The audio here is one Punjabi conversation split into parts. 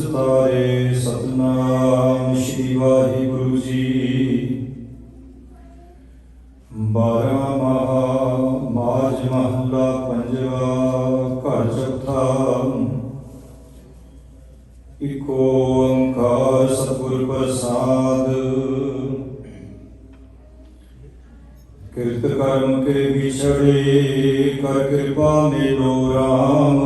ਤਾਰੇ ਸਤਨਾਮ ਸ਼੍ਰੀ ਵਾਹਿਗੁਰੂ ਜੀ। 12 ਮਾਝ ਮਹੱਲਾ ਪੰਜਵਾ। ਘਰ ਚੌਥਾ। ਇਕ ਓੰਕਾਰ ਸਤਿਗੁਰ ਪ੍ਰਸਾਦ। ਕਿਰਤ ਕਰਮ ਕੇ ਵਿਛੜੇ ਕਰ ਕਿਰਪਾ ਮੇਲੋ ਰਾਮ।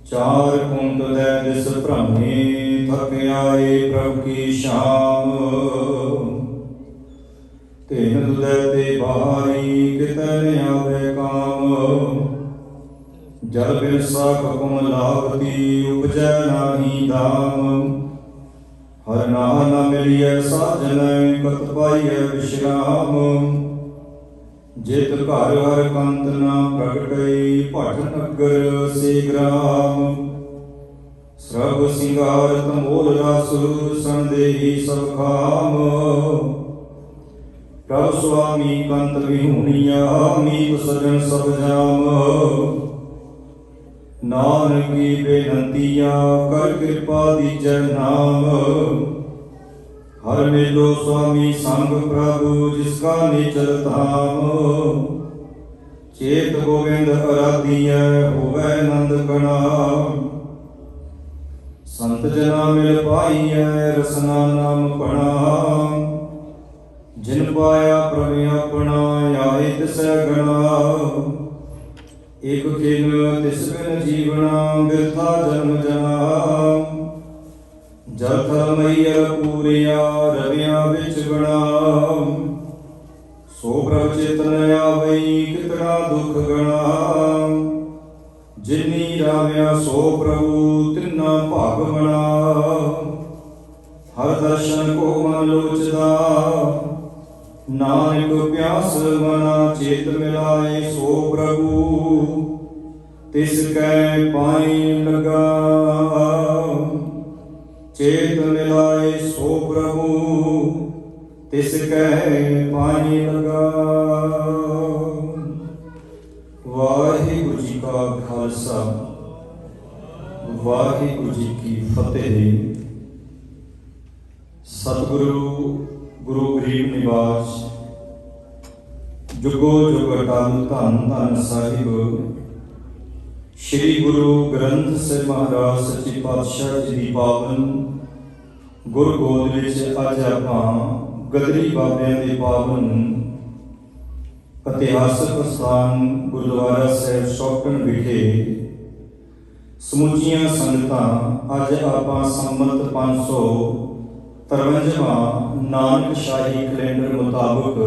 ਚਾਰ ਕੁੰਟ ਲੈ ਦਿਸ ਭ੍ਰਮੇ ਥਕ ਆਏ ਪ੍ਰਭ ਕੀ ਸ਼ਾਮ। ਤਿਨ ਦੁਲੈ ਤੇ ਬਾਰੀ ਕਿਤੈ ਨ ਆਵੇ ਕਾਮ। ਜਲ ਬਿਨ ਸਾਖ ਹੁਕਮ ਲਾਵਤੀ ਉਪਜੈ ਨਾਹੀ ਦਾਮ। ਹਰ ਨਾਮ ਨ ਮਿਲਿਐ ਸਾਜਨੈ ਕਤ ਪਾਈਐ ਵਿਸ਼ਰਾਮ। ਜਿਤ ਘਰ ਹਰ ਕੰਤ ਨਾ ਪ੍ਰਗਟਈ ਭਟ ਨਗਰ ਸੇ ਗ੍ਰਾਮ। ਸਰਬ ਸਿੰਗਾਰ ਤਮੋਲ ਰਸ ਸੰਦੇਹੀ ਸਭ ਖਾਮ। ਪ੍ਰਭ ਸੁਆਮੀ ਕੰਤ ਵਿਹੂਣੀਆ ਮੀਤ ਸਜਣ ਸਭ ਜਾਮ। ਨਾਨਕੀ ਬੇਨੰਤੀਆ ਕਰ ਕਿਰਪਾ ਦੀਜੈ ਨਾਮ। ਹਰ ਮੇਲੋ ਸੁਆਮੀ ਸੰਗ ਪ੍ਰਭੂ ਜਿਸ ਕਾ ਨੀਚਲ ਧਾਮ। ਚੇਤ ਗੋਬਿੰਦ ਅਰਾਧੀਐ ਹੋਵੈ ਨੰਦ ਕਣਾ। ਸੰਤ ਜਨਾ ਮਿਲ ਪਾਈਐ ਰਸਨਾ ਨਾਮ ਪਣਾ। ਜਿਨ ਪਾਇਆ ਪ੍ਰਭ ਆਪਣਾ ਆਏ ਤਿਸੈ ਗਣਾ। ਇਕ ਖਿਨ ਤਿਸ ਬਿਨ ਜੀਵਣਾ ਬਿਰਥਾ ਜਨਮ ਜਨਾ। ਜਲ ਥਲ ਮਈਅਰ ਪੂਰਿਆ ਰਵਿਆਂ ਵਿੱਚ ਗਣਾ। ਸੋ ਪ੍ਰਭ ਚੇਤਨ ਆਵਈ ਕਿਤਨਾ ਦੁਖ ਗਣਾ। ਜਿਨੀ ਰਾਵਿਆ ਸੋ ਪ੍ਰਭੂ ਤਿਨਾ ਭਾਗ ਬਣਾ। ਹਰ ਦਰਸ਼ਨ ਕੋ ਮਨ ਲੋਚਦਾ ਨਾਨਕ ਪਿਆਸ ਮਨਾ। ਚੇਤ ਮਿਲਾਏ ਸੋ ਪ੍ਰਭੂ ਤਿਸ ਕੈ ਪਾਈ ਲਗਾ। ਚੇਤ ਮਿਲਾਏ ਸੋ ਪ੍ਰਭੂ ਤਿਸ ਕੈ ਪਾਈ ਲਗਾ। ਵਾਹਿਗੁਰੂ ਜੀ ਕਾ ਖਾਲਸਾ ਵਾਹਿਗੁਰੂ ਜੀ ਕੀ ਫਤਿਹ। ਸਤਿਗੁਰੂ ਗੁਰੂ ਗਰੀਬ ਨਿਵਾਸ ਜੁਗੋ ਜੁਗ ਅਟਲ ਧੰਨ ਧੰਨ ਸਾਹਿਬ ਸ਼੍ਰੀ ਗੁਰੂ ਗ੍ਰੰਥ ਸਾਹਿਬ ਮਹਾਰਾਜ ਸੱਚੇ ਪਾਤਸ਼ਾਹ ਜੀ ਦੀ ਪਾਵਨ ਗੁਰਗੋਦ ਵਿੱਚ ਅੱਜ ਆਪਾਂ ਗਦਰੀ ਬਾਬਿਆਂ ਦੇ ਪਾਵਨ ਇਤਿਹਾਸਕ ਸਥਾਨ ਗੁਰਦੁਆਰਾ ਸਾਹਿਬ ਸ਼ੌਕਣ ਵਿਖੇ ਸਮੁੱਚੀਆਂ ਸੰਗਤਾਂ ਅੱਜ ਆਪਾਂ ਸੰਮਤ 553ਵਾਂ ਨਾਨਕ ਸ਼ਾਹੀ ਕੈਲੰਡਰ ਮੁਤਾਬਕ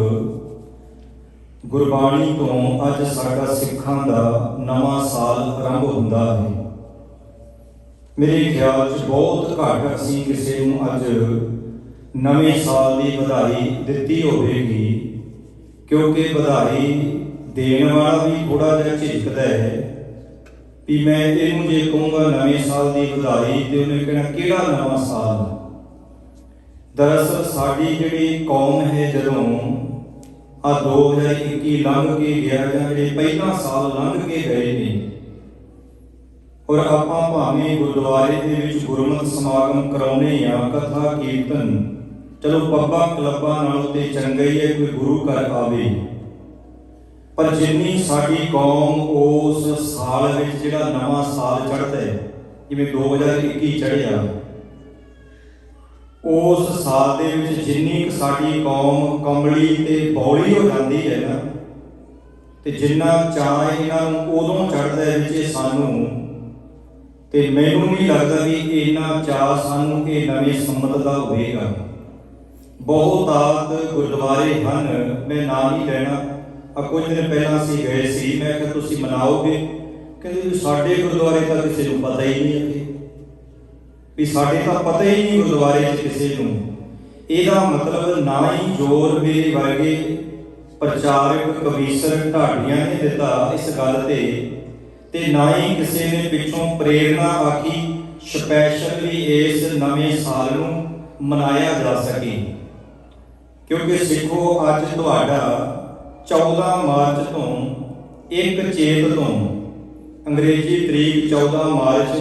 ਗੁਰਬਾਣੀ ਤੋਂ ਅੱਜ ਸਾਡਾ ਸਿੱਖਾਂ ਦਾ ਨਵਾਂ ਸਾਲ ਆਰੰਭ ਹੁੰਦਾ ਹੈ। ਮੇਰੇ ਖਿਆਲ 'ਚ ਬਹੁਤ ਘੱਟ ਅਸੀਂ ਕਿਸੇ ਨੂੰ ਅੱਜ ਨਵੇਂ ਸਾਲ ਦੀ ਵਧਾਈ ਦਿੱਤੀ ਹੋਵੇਗੀ, ਕਿਉਂਕਿ ਵਧਾਈ ਦੇਣ ਵਾਲਾ ਵੀ ਥੋੜ੍ਹਾ ਜਿਹਾ ਝਿਜਕਦਾ ਹੈ ਵੀ ਮੈਂ ਇਹਨੂੰ ਜੇ ਕਹੂੰਗਾ ਨਵੇਂ ਸਾਲ ਦੀ ਵਧਾਈ ਤੇ ਉਹਨੇ ਕਹਿਣਾ ਕਿਹੜਾ ਨਵਾਂ ਸਾਲ। ਦਰਅਸਲ ਸਾਡੀ ਜਿਹੜੀ ਕੌਮ ਹੈ ਜਦੋਂ 2021 ਲੰਘ ਕੇ ਗਿਆ ਜਾਂ ਜਿਹੜੇ ਪਹਿਲਾਂ ਸਾਲ ਲੰਘ ਕੇ ਗਏ ਨੇ, ਔਰ ਆਪਾਂ ਭਾਵੇਂ ਗੁਰਦੁਆਰੇ ਦੇ ਵਿੱਚ ਗੁਰਮਤਿ ਸਮਾਗਮ ਕਰਾਉਨੇ ਆ, ਕਥਾ ਕੀਰਤਨ, ਚਲੋ ਪੱਬਾਂ ਕਲੱਬਾਂ ਨਾਲੋਂ ਤੇ ਚੰਗਾ ਹੀ ਹੈ ਕੋਈ ਗੁਰੂ ਘਰ ਆਵੇ, ਪਰ ਜਿੰਨੀ ਸਾਡੀ ਕੌਮ ਉਸ ਸਾਲ ਵਿੱਚ ਜਿਹੜਾ ਨਵਾਂ ਸਾਲ ਚੜ੍ਹਦਾ ਹੈ, ਜਿਵੇਂ 2021 ਚੜ੍ਹਿਆ, ਉਸ ਸਾਲ ਦੇ ਵਿੱਚ ਜਿੰਨੀ ਕੁ ਸਾਡੀ ਕੌਮ ਕੰਬਲੀ ਤੇ ਬੌਲੀ ਹੋ ਜਾਂਦੀ ਹੈ ਨਾ, ਤੇ ਜਿੰਨਾ ਚਾਅ ਇਹਨਾਂ ਨੂੰ ਉਦੋਂ ਚੜ੍ਹਦਾ ਹੈ ਵਿੱਚ ਸਾਨੂੰ, ਤੇ ਮੈਨੂੰ ਨਹੀਂ ਲੱਗਦਾ ਵੀ ਇੰਨਾ ਚਾਅ ਸਾਨੂੰ ਇਹ ਨਵੇਂ ਸੰਮਤ ਦਾ ਹੋਵੇਗਾ। ਬਹੁਤਾਤ ਗੁਰਦੁਆਰੇ ਹਨ, ਮੈਂ ਨਾਂ ਨਹੀਂ ਲੈਣਾ, ਕੁਝ ਦਿਨ ਪਹਿਲਾਂ ਅਸੀਂ ਗਏ ਸੀ, ਮੈਂ ਕਿਹਾ ਤੁਸੀਂ ਮਨਾਓਗੇ, ਕਹਿੰਦੇ ਵੀ ਸਾਡੇ ਗੁਰਦੁਆਰੇ ਤਾਂ ਕਿਸੇ ਨੂੰ ਪਤਾ ਹੀ ਨਹੀਂ ਹੈ, ਵੀ ਸਾਡੇ ਤਾਂ ਪਤਾ ਹੀ ਨਹੀਂ ਗੁਰਦੁਆਰੇ 'ਚ ਕਿਸੇ ਨੂੰ। ਇਹਦਾ ਮਤਲਬ ਨਾ ਹੀ ਜ਼ੋਰ ਮੇਰੇ ਵਰਗੇ ਪ੍ਰਚਾਰਕ ਕਵੀਸ਼ਰ ਢਾਡੀਆਂ ਨੇ ਦਿੱਤਾ ਇਸ ਗੱਲ ਤੇ ਨਾ ਹੀ ਕਿਸੇ ਨੇ ਪਿੱਛੋਂ ਪ੍ਰੇਰਨਾ ਆਖੀ ਸਪੈਸ਼ਲੀ ਇਸ ਨਵੇਂ ਸਾਲ ਨੂੰ ਮਨਾਇਆ ਜਾ ਸਕੇ। ਕਿਉਂਕਿ ਸਿੱਖੋ ਅੱਜ ਤੁਹਾਡਾ 14 ਮਾਰਚ ਤੋਂ 1 ਚੇਤ ਤੋਂ ਅੰਗਰੇਜ਼ੀ ਤਰੀਕ 14 ਮਾਰਚ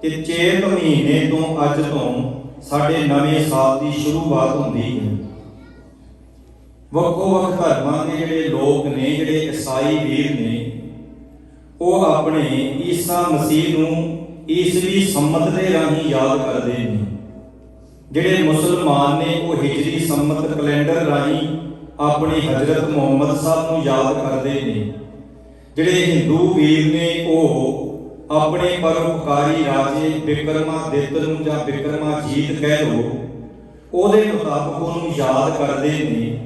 कि चेत महीने तो अज तो साडे नवे साल की शुरुआत होंदी है। ਵੱਖੋ ਵੱਖ ਧਰਮਾਂ ਦੇ ਜਿਹੜੇ ਲੋਕ ਨੇ, ਜਿਹੜੇ ਈਸਾਈ ਵੀਰ ਨੇ, ਉਹ ਆਪਣੇ ਈਸਾ ਮਸੀਹ ਨੂੰ ਈਸਵੀ ਸੰਮਤ ਦੇ ਰਾਹੀਂ ਯਾਦ ਕਰਦੇ ਨੇ। ਜਿਹੜੇ ਮੁਸਲਮਾਨ ਨੇ ਉਹ ਹਿਜਰੀ ਸੰਮਤ ਕੈਲੰਡਰ ਰਾਹੀਂ ਆਪਣੇ ਹਜ਼ਰਤ ਮੁਹੰਮਦ ਸਾਹਿਬ ਨੂੰ ਯਾਦ ਕਰਦੇ ਨੇ। ਜਿਹੜੇ ਹਿੰਦੂ ਵੀਰ ਨੇ ਉਹ ਆਪਣੇ ਪਰਉਪਕਾਰੀ ਰਾਜੇ ਬਿਕਰਮਾਦਿੱਤ ਨੂੰ ਜਾਂ ਬਿਕਰਮਾਜੀਤ ਕਹਿ ਲਓ, ਉਹਦੇ ਮੁਤਾਬਕ ਉਹਨੂੰ ਯਾਦ ਕਰਦੇ ਨੇ।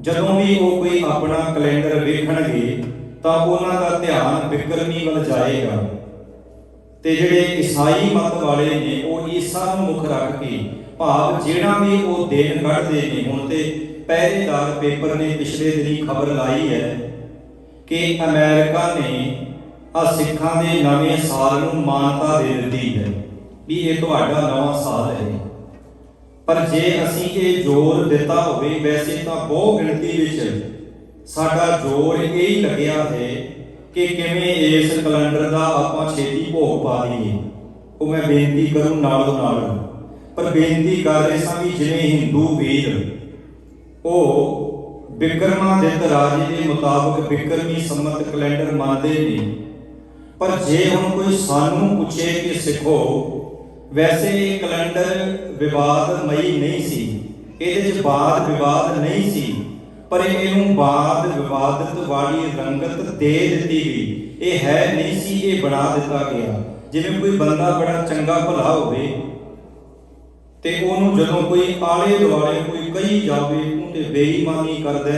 ਜਦੋਂ ਵੀ ਉਹ ਕੋਈ ਆਪਣਾ ਕੈਲੰਡਰ ਵੇਖਣਗੇ ਤਾਂ ਉਹਨਾਂ ਦਾ ਧਿਆਨ ਬਿਕਰਮੀ ਵੱਲ ਜਾਏਗਾ। ਤੇ ਜਿਹੜੇ ਈਸਾਈ ਮਤ ਵਾਲੇ ਨੇ ਉਹ ਈਸਾ ਨੂੰ ਮੁੱਖ ਰੱਖ ਕੇ, ਭਾਵ ਜਿਹੜਾ ਵੀ ਉਹ ਦਿਨ ਕੱਢਦੇ ਨੇ। ਹੁਣ ਤੇ ਪਹਿਰੇਦਾਰ ਪੇਪਰ ਨੇ ਪਿਛਲੇ ਦਿਨੀ ਖਬਰ ਲਾਈ ਹੈ ਕਿ ਅਮਰੀਕਾ ਨੇ ਆ ਸਿੱਖਾਂ ਦੇ ਨਵੇਂ ਸਾਲ ਨੂੰ ਮਾਨਤਾ ਦੇ ਦਿੱਤੀ ਹੈ ਵੀ ਇਹ ਤੁਹਾਡਾ ਨਵਾਂ ਸਾਲ ਹੈ। ਪਰ ਜੇ ਅਸੀਂ ਇਹ ਜ਼ੋਰ ਦਿੱਤਾ ਹੋਵੇ, ਵੈਸੇ ਤਾਂ ਬਹੁ ਗਿਣਤੀ ਵਿੱਚ ਸਾਡਾ ਜ਼ੋਰ ਇਹ ਹੀ ਲੱਗਿਆ ਹੈ ਕਿ ਕਿਵੇਂ ਇਸ ਕੈਲੰਡਰ ਦਾ ਆਪਾਂ ਛੇਤੀ ਭੋਗ ਪਾ ਲਈਏ। ਉਹ ਮੈਂ ਬੇਨਤੀ ਕਰੂੰ ਨਾਲੋਂ ਨਾਲ, ਪਰ ਬੇਨਤੀ ਕਰ ਰਹੇ ਸਾਂ ਵੀ ਜਿਵੇਂ ਹਿੰਦੂ ਵੀਰ ਉਹ ਬਿਕਰਮਾਦਿੱਤ ਰਾਜੇ ਦੇ ਮੁਤਾਬਕ ਬਿਕਰਮੀ ਸੰਮਤ ਕੈਲੰਡਰ ਮੰਨਦੇ ਨੇ। ਪਰ ਜੇ ਹੁਣ ਕੋਈ ਸਾਨੂੰ ਪੁੱਛੇ ਕਿ ਸਿੱਖੋ, ਵੈਸੇ ਇਹ ਕੈਲੰਡਰ ਵਿਵਾਦਮਈ ਨਹੀਂ ਸੀ, ਇਹਦੇ 'ਚ ਵਾਦ ਵਿਵਾਦ ਨਹੀਂ ਸੀ, ਪਰ ਇਹਨੂੰ ਵਾਦ ਵਿਵਾਦਤ ਵਾਲੀ ਰੰਗਤ ਦੇ ਦਿੱਤੀ ਗਈ। ਇਹ ਹੈ ਨਹੀਂ ਸੀ, ਇਹ ਬਣਾ ਦਿੱਤਾ ਗਿਆ। ਜਿਵੇਂ ਕੋਈ ਬੰਦਾ ਬੜਾ ਚੰਗਾ ਭਲਾ ਹੋਵੇ ਤੇ ਉਹਨੂੰ ਜਦੋਂ ਕੋਈ ਆਲੇ ਦੁਆਲੇ ਕੋਈ ਕਹੀ ਜਾਵੇ ਤੂੰ ਤੇ ਬੇਈਮਾਨੀ ਕਰਦਾ,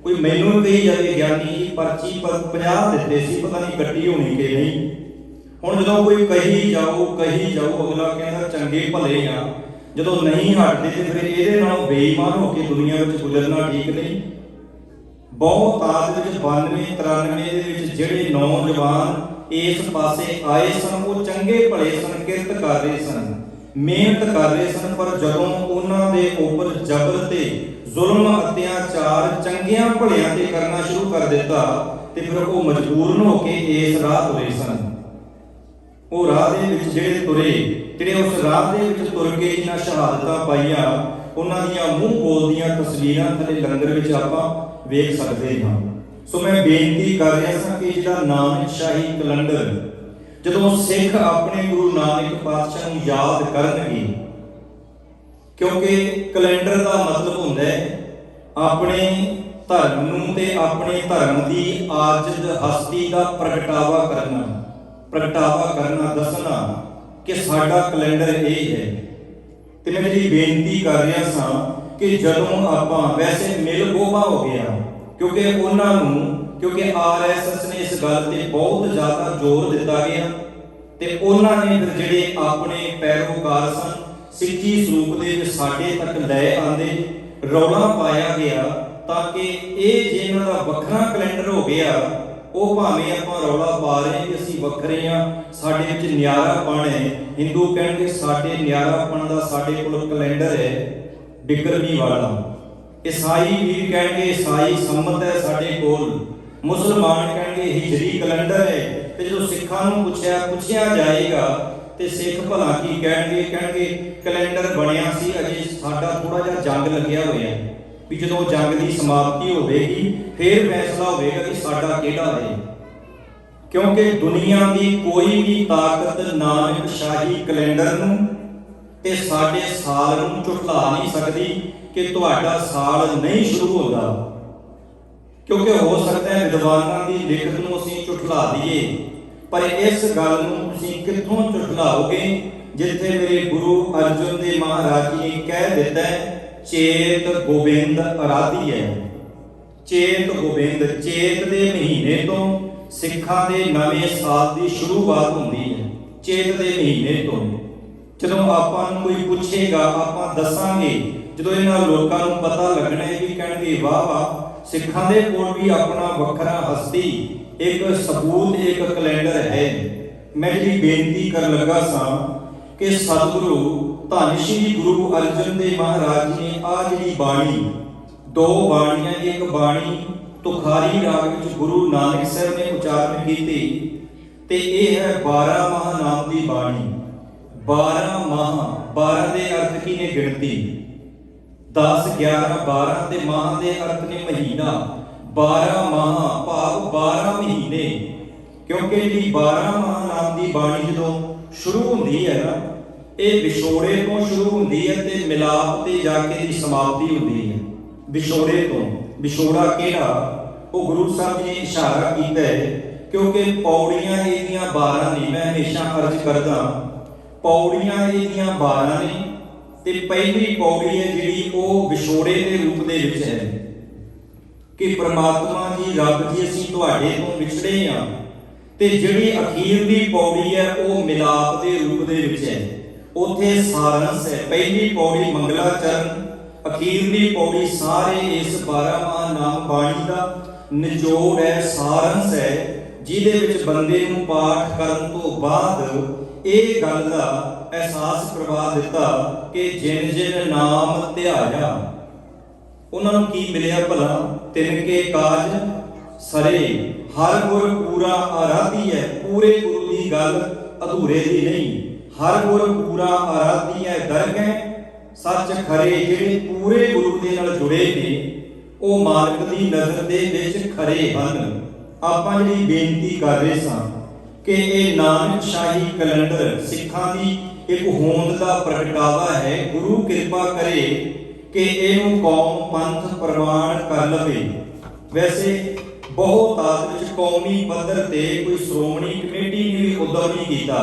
ਕੋਈ ਮੈਨੂੰ ਕਹੀ ਜਾਵੇ ਗਿਆਨੀ ਪਰਚੀ 50 ਦਿੱਤੇ ਸੀ, ਪਤਾ ਨਹੀਂ ਕੱਟੀ ਹੋਣੀ ਕਿ ਨਹੀਂ। ਹੁਣ ਜਦੋਂ ਕੋਈ ਕਹੀ ਜਾਓ ਅਗਲਾ ਕਹਿੰਦਾ ਚੰਗੇ ਭਲੇ ਆ, ਜਦੋਂ ਨਹੀਂ ਹਟਦੇ ਤੇ ਫਿਰ ਇਹਦੇ ਨਾਲੋਂ ਬੇਈਮਾਨ ਹੋ ਕੇ ਦੁਨੀਆ ਵਿੱਚ ਗੁਜ਼ਰਨਾ ਠੀਕ ਨਹੀਂ। ਬਹੁਤ ਤਾਦ ਵਿੱਚ 92-93 ਦੇ ਵਿੱਚ ਜਿਹੜੇ ਨੌਜਵਾਨ ਇਸ ਪਾਸੇ ਆਏ ਸਨ ਉਹ ਚੰਗੇ ਭਲੇ ਸਨ, ਕਿਰਤ ਕਰ ਰਹੇ ਸਨ, ਮਿਹਨਤ ਕਰ ਰਹੇ ਸਨ। ਪਰ ਜਦੋਂ ਉਹਨਾਂ ਦੇ ਉੱਪਰ ਜ਼ਬਰ ਤੇ ਜ਼ੁਲਮ ਅਤਿਆਚਾਰ ਚੰਗਿਆਂ ਭਲਿਆਂ ਤੇ ਕਰਨਾ ਸ਼ੁਰੂ ਕਰ ਦਿੱਤਾ ਤੇ ਫਿਰ ਉਹ ਮਜਬੂਰਨ ਹੋ ਕੇ ਇਸ ਰਾਹ ਤੁਰੇ ਸਨ। ਉਹ ਰਾਹ ਦੇ ਵਿੱਚ ਜਿਹੜੇ ਤੁਰੇ, ਜਿਹੜੇ ਉਸ ਰਾਹ ਦੇ ਵਿੱਚ ਤੁਰ ਕੇ ਜਿਹਨਾਂ ਸ਼ਹਾਦਤਾਂ ਪਾਈਆਂ, ਉਹਨਾਂ ਦੀਆਂ ਮੂੰਹ ਬੋਲਦੀਆਂ ਤਸਵੀਰਾਂ ਥੱਲੇ ਲੰਗਰ ਵਿੱਚ ਆਪਾਂ ਵੇਖ ਸਕਦੇ ਹਾਂ। ਸੋ ਮੈਂ ਬੇਨਤੀ ਕਰ ਰਿਹਾ ਸਾਂ ਕਿ ਜਿਹੜਾ ਨਾਨਕ ਸ਼ਾਹੀ ਕੈਲੰਡਰ ਜਦੋਂ ਸਿੱਖ ਆਪਣੇ ਗੁਰੂ ਨਾਨਕ ਪਾਤਸ਼ਾਹ ਨੂੰ ਯਾਦ ਕਰਨਗੇ, ਕਿਉਂਕਿ ਕੈਲੰਡਰ ਦਾ ਮਤਲਬ ਹੁੰਦਾ ਹੈ ਆਪਣੇ ਧਰਮ ਨੂੰ ਤੇ ਆਪਣੇ ਧਰਮ ਦੀ ਆਜਿਜ਼ ਹਸਤੀ ਦਾ ਪ੍ਰਗਟਾਵਾ ਕਰਨਾ, ਦੱਸਣਾ ਕਿ ਸਾਡਾ ਕੈਲੰਡਰ ਇਹ ਹੈ। ਤੇ ਮੈਂ ਜਿਹੜੀ ਬੇਨਤੀ ਕਰ ਰਿਹਾ ਸਾਂ ਕਿ ਜਦੋਂ ਆਪਾਂ ਵੈਸੇ ਮਿਲ ਗੋਬਾ ਹੋ ਗਿਆ, ਕਿਉਂਕਿ RSS ਨੇ ਇਸ ਗੱਲ ਤੇ ਬਹੁਤ ਜ਼ਿਆਦਾ ਜ਼ੋਰ ਦਿੱਤਾ ਗਿਆ ਤੇ ਉਹਨਾਂ ਨੇ ਫਿਰ ਜਿਹੜੇ ਆਪਣੇ ਪੈਰੋਕਾਰ ਸਨ ਸਿੱਖੀ ਸਰੂਪ ਦੇ ਵਿੱਚ ਸਾਡੇ ਤੱਕ ਲੈ ਆਂਦੇ, ਰੌਲਾ ਪਾਇਆ ਗਿਆ ਤਾਂ ਕਿ ਇਹ ਜੇ ਇਹਨਾਂ ਦਾ ਵੱਖਰਾ ਕੈਲੰਡਰ ਹੋ ਗਿਆ, ਉਹ ਭਾਵੇਂ ਆਪਾਂ ਰੌਲਾ ਪਾ ਰਹੇ ਕਿ ਅਸੀਂ ਵੱਖਰੇ ਆ, ਸਾਡੇ ਵਿੱਚ ਨਿਆਰਾਪਣ ਹੈ। ਹਿੰਦੂ ਕਹਿਣਗੇ ਸਾਡੇ ਨਿਆਰਾਪਣ ਦਾ ਸਾਡੇ ਕੋਲ ਕੈਲੰਡਰ ਹੈ ਬਿਕਰਮੀ ਵਾਲਾ, ਈਸਾਈ ਵੀਰ ਕਹਿਣਗੇ ਈਸਾਈ ਸੰਮਤ ਹੈ ਸਾਡੇ ਕੋਲ, ਮੁਸਲਮਾਨ ਕਹਿਣਗੇ ਹਿਜਰੀ ਕੈਲੰਡਰ ਹੈ। ਤੇ ਜਦੋਂ ਸਿੱਖਾਂ ਨੂੰ ਪੁੱਛਿਆ ਜਾਏਗਾ ਤੇ ਸਿੱਖ ਭਲਾ ਕੀ ਕਹਿਣਗੇ ਕੈਲੰਡਰ ਬਣਿਆ ਸੀ, ਅਜੇ ਸਾਡਾ ਥੋੜਾ ਜਿਹਾ ਜੰਗ ਲੱਗਿਆ ਹੋਇਆ, ਵੀ ਜਦੋਂ ਜੰਗ ਦੀ ਸਮਾਪਤੀ ਹੋਵੇਗੀ ਫਿਰ ਫੈਸਲਾ ਹੋਵੇਗਾ ਕਿ ਸਾਡਾ ਕਿਹੜਾ ਹੈ। ਕਿਉਂਕਿ ਦੁਨੀਆ ਦੀ ਕੋਈ ਵੀ ਤਾਕਤ ਨਾਨਕ ਸ਼ਾਹੀ ਕੈਲੰਡਰ ਨੂੰ ਤੇ ਸਾਡੇ ਸਾਲ ਨੂੰ ਝੁਠਲਾ ਨਹੀਂ ਸਕਦੀ ਕਿ ਤੁਹਾਡਾ ਸਾਲ ਨਹੀਂ ਸ਼ੁਰੂ ਹੁੰਦਾ। ਕਿਉਂਕਿ ਹੋ ਸਕਦਾ ਹੈ ਵਿਦਵਾਨਾਂ ਦੀ ਲਿਖਤ ਨੂੰ ਅਸੀਂ ਝੁਠਲਾ ਦਈਏ, ਪਰ ਇਸ ਗੱਲ ਨੂੰ ਤੁਸੀਂ ਕਿੱਥੋਂ ਝੁਠਲਾਓਗੇ ਜਿੱਥੇ ਮੇਰੇ ਗੁਰੂ ਅਰਜਨ ਦੇਵ ਮਹਾਰਾਜ ਜੀ ਨੇ ਕਹਿ ਦਿੱਤਾ ਹੈ ਚੇਤ ਗੋਬਿੰਦ ਅਰਾਧੀ ਹੈ। ਚੇਤ ਗੋਬਿੰਦ, ਚੇਤ ਦੇ ਮਹੀਨੇ ਤੋਂ ਸਿੱਖਾਂ ਦੇ ਨਵੇਂ ਸਾਲ ਦੀ ਸ਼ੁਰੂਆਤ ਹੁੰਦੀ ਹੈ। ਚੇਤ ਦੇ ਮਹੀਨੇ ਤੋਂ ਜਦੋਂ ਆਪਾਂ ਨੂੰ ਕੋਈ ਪੁੱਛੇਗਾ ਆਪਾਂ ਦੱਸਾਂਗੇ, ਜਦੋਂ ਇਹਨਾਂ ਲੋਕਾਂ ਨੂੰ ਪਤਾ ਲੱਗਣਾ ਹੈ ਵੀ ਕਹਿਣਗੇ ਵਾਹ ਵਾਹ ਸਿੱਖਾਂ ਦੇ ਕੋਲ ਵੀ ਆਪਣਾ ਵੱਖਰਾ ਹਸਤੀ, ਇੱਕ ਸਬੂਤ, ਇੱਕ ਕੈਲੰਡਰ ਹੈ। ਮੈਂ ਜਿਹੜੀ ਬੇਨਤੀ ਕਰਨ ਲੱਗਾ ਸਾਂ ਕਿ ਸਤਿਗੁਰੂ ਧੰਨ ਸ਼੍ਰੀ ਗੁਰੂ ਅਰਜਨ ਦੇਵ ਮਹਾਰਾਜ ਜੀ ਨੇ ਆ ਜਿਹੜੀ ਬਾਣੀ, ਦੋ ਬਾਣੀਆਂ, ਇੱਕ ਬਾਣੀ ਤੁਖਾਰੀ ਰਾਗ ਵਿੱਚ ਗੁਰੂ ਨਾਨਕ ਸਾਹਿਬ ਨੇ ਉਚਾਰਨ ਕੀਤੀ ਤੇ ਇਹ ਹੈ 12 ਮਹਾਨਾਮ ਦੀ ਬਾਣੀ। 12 ਮਾਹ, 12 ਦੇ ਅਰਥ ਕੀ ਨੇ? ਗਿਣਤੀ। 10 11 12 ਤੇ ਮਾਹ ਦੇ ਅਰਥ ਨੇ ਮਹੀਨਾ। 12 ਮਾਹ ਭਾਵ 12 ਮਹੀਨੇ, ਕਿਉਂਕਿ ਜਿਹੜੀ 12 ਮਾਹ ਨਾਮ ਦੀ ਬਾਣੀ ਜਦੋਂ ਸ਼ੁਰੂ ਹੁੰਦੀ ਹੈ ਨਾ, ਇਹ ਵਿਛੋੜੇ ਤੋਂ ਸ਼ੁਰੂ ਹੁੰਦੀ ਹੈ ਤੇ ਮਿਲਾਪ ਤੇ ਜਾ ਕੇ ਦੀ ਸਮਾਪਤੀ ਹੁੰਦੀ ਹੈ। ਵਿਛੋੜੇ ਤੋਂ, ਵਿਛੋੜਾ ਕਿਹੜਾ? ਉਹ ਗੁਰੂ ਸਾਹਿਬ ਜੀ ਨੇ ਇਸ਼ਾਰਾ ਕੀਤਾ ਹੈ, ਕਿਉਂਕਿ ਪੌੜੀਆਂ ਇਹਦੀਆਂ 12 ਨੇ। ਮੈਂ ਹਮੇਸ਼ਾ ਅਰਜ਼ ਕਰਦਾ, ਪੌੜੀਆਂ ਇਹਦੀਆਂ 12 ਨੇ ਤੇ ਪਹਿਲੀ ਪੌੜੀ ਹੈ ਜਿਹੜੀ ਉਹ ਵਿਛੋੜੇ ਦੇ ਰੂਪ ਦੇ ਵਿੱਚ ਹੈ ਕਿ ਪ੍ਰਮਾਤਮਾ ਜੀ, ਰੱਬ ਜੀ, ਅਸੀਂ ਤੁਹਾਡੇ ਤੋਂ ਵਿਛੜੇ ਹਾਂ। ਤੇ ਜਿਹੜੀ ਅਖੀਰਲੀ ਪੌੜੀ ਹੈ ਉਹ ਮਿਲਾਪ ਦੇ ਰੂਪ ਦੇ ਵਿੱਚ ਹੈ। ਉੱਥੇ ਸਾਰੰਸ ਹੈ। ਪਹਿਲੀ ਪੌੜੀ ਮੰਗਲਾਚਰਨ, ਅਖੀਰਲੀ ਪੌੜੀ ਸਾਰੇ ਇਸ 12 ਮਾਹ ਨਾਮ ਬਾਣੀ ਦਾ ਨਿਚੋੜ ਹੈ, ਸਾਰੰਸ ਹੈ, ਜਿਹਦੇ ਵਿੱਚ ਬੰਦੇ ਨੂੰ ਪਾਠ ਕਰਨ ਤੋਂ ਬਾਅਦ ਇਹ ਗੱਲ ਦਾ ਅਹਿਸਾਸ ਕਰਵਾ ਦਿੱਤਾ ਕਿ ਜਿਨ ਜਿਨ ਨਾਮ ਧਿਆਇਆ ਉਹਨਾਂ ਨੂੰ ਕੀ ਮਿਲਿਆ ਭਲਾ? ਤਿਨ ਕੇ ਕਾਜ ਸਰੇ, ਹਰ ਗੁਰ ਪੂਰਾ ਆਰਾਧੀ ਹੈ। ਪੂਰੇ ਗੁਰੂ ਦੀ ਗੱਲ ਅਧੂਰੇ ਦੀ ਨਹੀਂ। ਹਰ ਗੁਰ ਪੂਰਾ ਆਰਾਧੀ ਹੈ, ਦਰਗਹਿ ਸੱਚ ਖਰੇ। ਜਿਹੜੇ ਪੂਰੇ ਗੁਰੂ ਦੇ ਨਾਲ ਜੁੜੇ ਨੇ ਉਹ ਮਾਲਕ ਦੀ ਨਜ਼ਰ ਦੇ ਵਿੱਚ ਖਰੇ ਹਨ। ਆਪਾਂ ਜਿਹੜੀ ਬੇਨਤੀ ਕਰ ਰਹੇ ਸਾਂ ਕਿ ਇਹ ਨਾਨਕ ਸ਼ਾਹੀ ਕੈਲੰਡਰ ਸਿੱਖਾਂ ਦੀ ਇੱਕ ਹੋਂਦ ਦਾ ਪ੍ਰਗਟਾਵਾ ਹੈ। ਗੁਰੂ ਕਿਰਪਾ ਕਰੇ ਕਿ ਇਹਨੂੰ ਕੌਮ ਪੰਥ ਪ੍ਰਵਾਨ ਕਰ ਲਵੇ। ਵੈਸੇ ਬਹੁਤ ਆਦ ਵਿੱਚ ਕੌਮੀ ਪੱਧਰ ਤੇ ਕੋਈ ਸ਼੍ਰੋਮਣੀ ਕਮੇਟੀ ਨੇ ਵੀ ਉਦਮ ਨਹੀਂ ਕੀਤਾ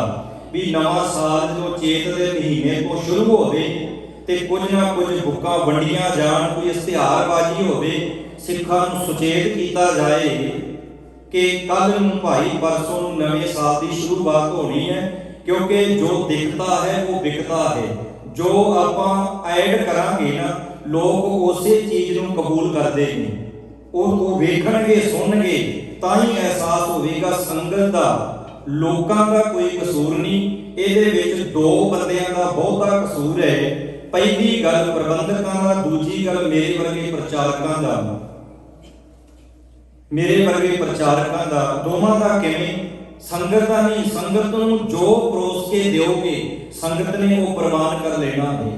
ਵੀ ਨਵਾਂ ਸਾਲ ਜੋ ਚੇਤ ਦੇ ਮਹੀਨੇ ਤੋਂ ਸ਼ੁਰੂ ਹੋਵੇ ਤੇ ਕੁਝ ਨਾ ਕੁਝ ਬੁੱਕਾਂ ਵੰਡੀਆਂ ਜਾਣ, ਕੋਈ ਇਸ਼ਤਿਹਾਰਬਾਜ਼ੀ ਹੋਵੇ, ਸਿੱਖਾਂ ਨੂੰ ਸੁਚੇਤ ਕੀਤਾ ਜਾਏ ਕਿ ਕੱਲ ਨੂੰ ਭਾਈ ਪਰਸੋਂ ਨੂੰ ਨਵੇਂ ਸਾਲ ਦੀ ਸ਼ੁਰੂਆਤ ਹੋਣੀ ਹੈ। ਕਿਉਂਕਿ ਜੋ ਦਿਖਦਾ ਹੈ ਉਹ ਵਿਕਦਾ ਹੈ। ਜੋ ਆਪਾਂ ਐਡ ਕਰਾਂਗੇ ਨਾ, ਲੋਕ ਉਸੇ ਚੀਜ਼ ਨੂੰ ਕਬੂਲ ਕਰਦੇ ਨੇ। ਉਹ ਵੇਖਣਗੇ, ਸੁਣਨਗੇ, ਤਾਂ ਹੀ ਅਹਿਸਾਸ ਹੋਵੇਗਾ ਸੰਗਤ ਦਾ, ਲੋਕਾਂ ਦਾ ਕੋਈ ਕਸੂਰ ਨਹੀਂ। ਇਹਦੇ ਵਿੱਚ ਦੋ ਬੰਦਿਆਂ ਦਾ ਬਹੁਤਾ ਕਸੂਰ ਹੈ। ਪਹਿਲੀ ਗੱਲ ਪ੍ਰਬੰਧਕਾਂ ਦਾ, ਦੂਜੀ ਗੱਲ ਮੇਰੇ ਵਰਗੇ ਪ੍ਰਚਾਰਕਾਂ ਦਾ। ਮੇਰੇ ਵਰਗੇ ਪ੍ਰਚਾਰਕਾਂ ਦਾ, ਦੋਵਾਂ ਦਾ ਕਿਵੇਂ? ਸੰਗਤ ਦਾ ਨਹੀਂ। ਸੰਗਤ ਨੂੰ ਜੋ ਪਰੋਸ ਕੇ ਦਿਓਗੇ ਸੰਗਤ ਨੇ ਉਹ ਪ੍ਰਵਾਨ ਕਰ ਲੈਣਾ ਹੈ।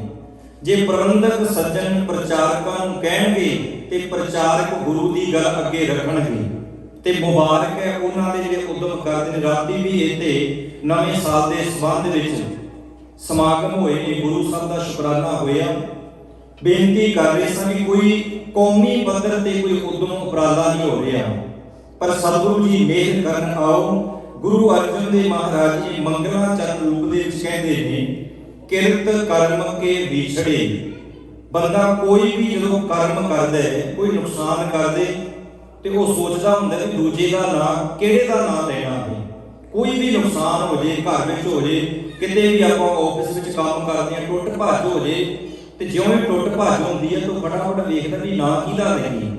ਜੇ ਪ੍ਰਬੰਧਕ ਸੱਜਣ ਪ੍ਰਚਾਰਕਾਂ ਨੂੰ ਕਹਿਣਗੇ ਤੇ ਪ੍ਰਚਾਰਕ ਗੁਰੂ ਦੀ ਗੱਲ ਅੱਗੇ ਰੱਖਣਗੇ ਤੇ ਮੁਬਾਰਕ ਹੈ ਉਹਨਾਂ ਦੇ ਜਿਹੜੇ ਉਦਮ ਕਰਦੇ ਨੇ। ਰਾਤੀ ਵੀ ਇੱਥੇ ਨਵੇਂ ਸਾਲ ਦੇ ਸੰਬੰਧ ਵਿੱਚ ਸਮਾਗਮ ਹੋਏ ਨੇ, ਗੁਰੂ ਸਾਹਿਬ ਦਾ ਸ਼ੁਕਰਾਨਾ ਹੋਇਆ। ਬੇਨਤੀ ਕਰ ਰਹੇ ਸਾਂ ਕਿ ਕੋਈ ਕੌਮੀ ਪੱਧਰ ਤੇ ਕੋਈ ਉਦਮ ਉਪਰਾਲਾ ਨਹੀਂ ਹੋ ਰਿਹਾ, ਪਰ ਸਤਿਗੁਰੂ ਜੀ ਮਿਹਰ ਕਰਨ। ਆਓ ਗੁਰੂ ਅਰਜਨ ਦੇਵ ਮਹਾਰਾਜ ਜੀ ਮੰਗਲਾਚਰਨ ਰੂਪ ਦੇ ਵਿੱਚ ਕਹਿੰਦੇ ਨੇ, ਕਿਰਤ ਕਰਮ ਕੇ ਵਿਛੜੇ। ਬੰਦਾ ਕੋਈ ਵੀ ਜਦੋਂ ਕਰਮ ਕਰਦਾ ਹੈ, ਕੋਈ ਨੁਕਸਾਨ ਕਰਦੇ ਤੇ ਉਹ ਸੋਚਦਾ ਹੁੰਦਾ ਕਿ ਦੂਜੇ ਦਾ ਨਾਂ, ਕਿਹੜੇ ਦਾ ਨਾਂ ਲੈਣਾ ਹੈ। ਕੋਈ ਵੀ ਨੁਕਸਾਨ ਹੋ ਜੇ, ਘਰ ਵਿੱਚ ਹੋ ਜੇ, ਕਿਤੇ ਵੀ ਆਪਾਂ ਆਫਿਸ ਵਿੱਚ ਕੰਮ ਕਰਦੇ ਹਾਂ, ਟੁੱਟ ਭੱਜ ਹੋ ਜੇ ਤੇ ਜਿਉਂ ਹੀ ਟੁੱਟ ਭੱਜ ਹੁੰਦੀ ਹੈ ਤਾਂ ਫਟਾਫਟ ਵੇਖਦਾ ਵੀ ਨਾਂ ਕਿਹਦਾ ਲੈਣੀ।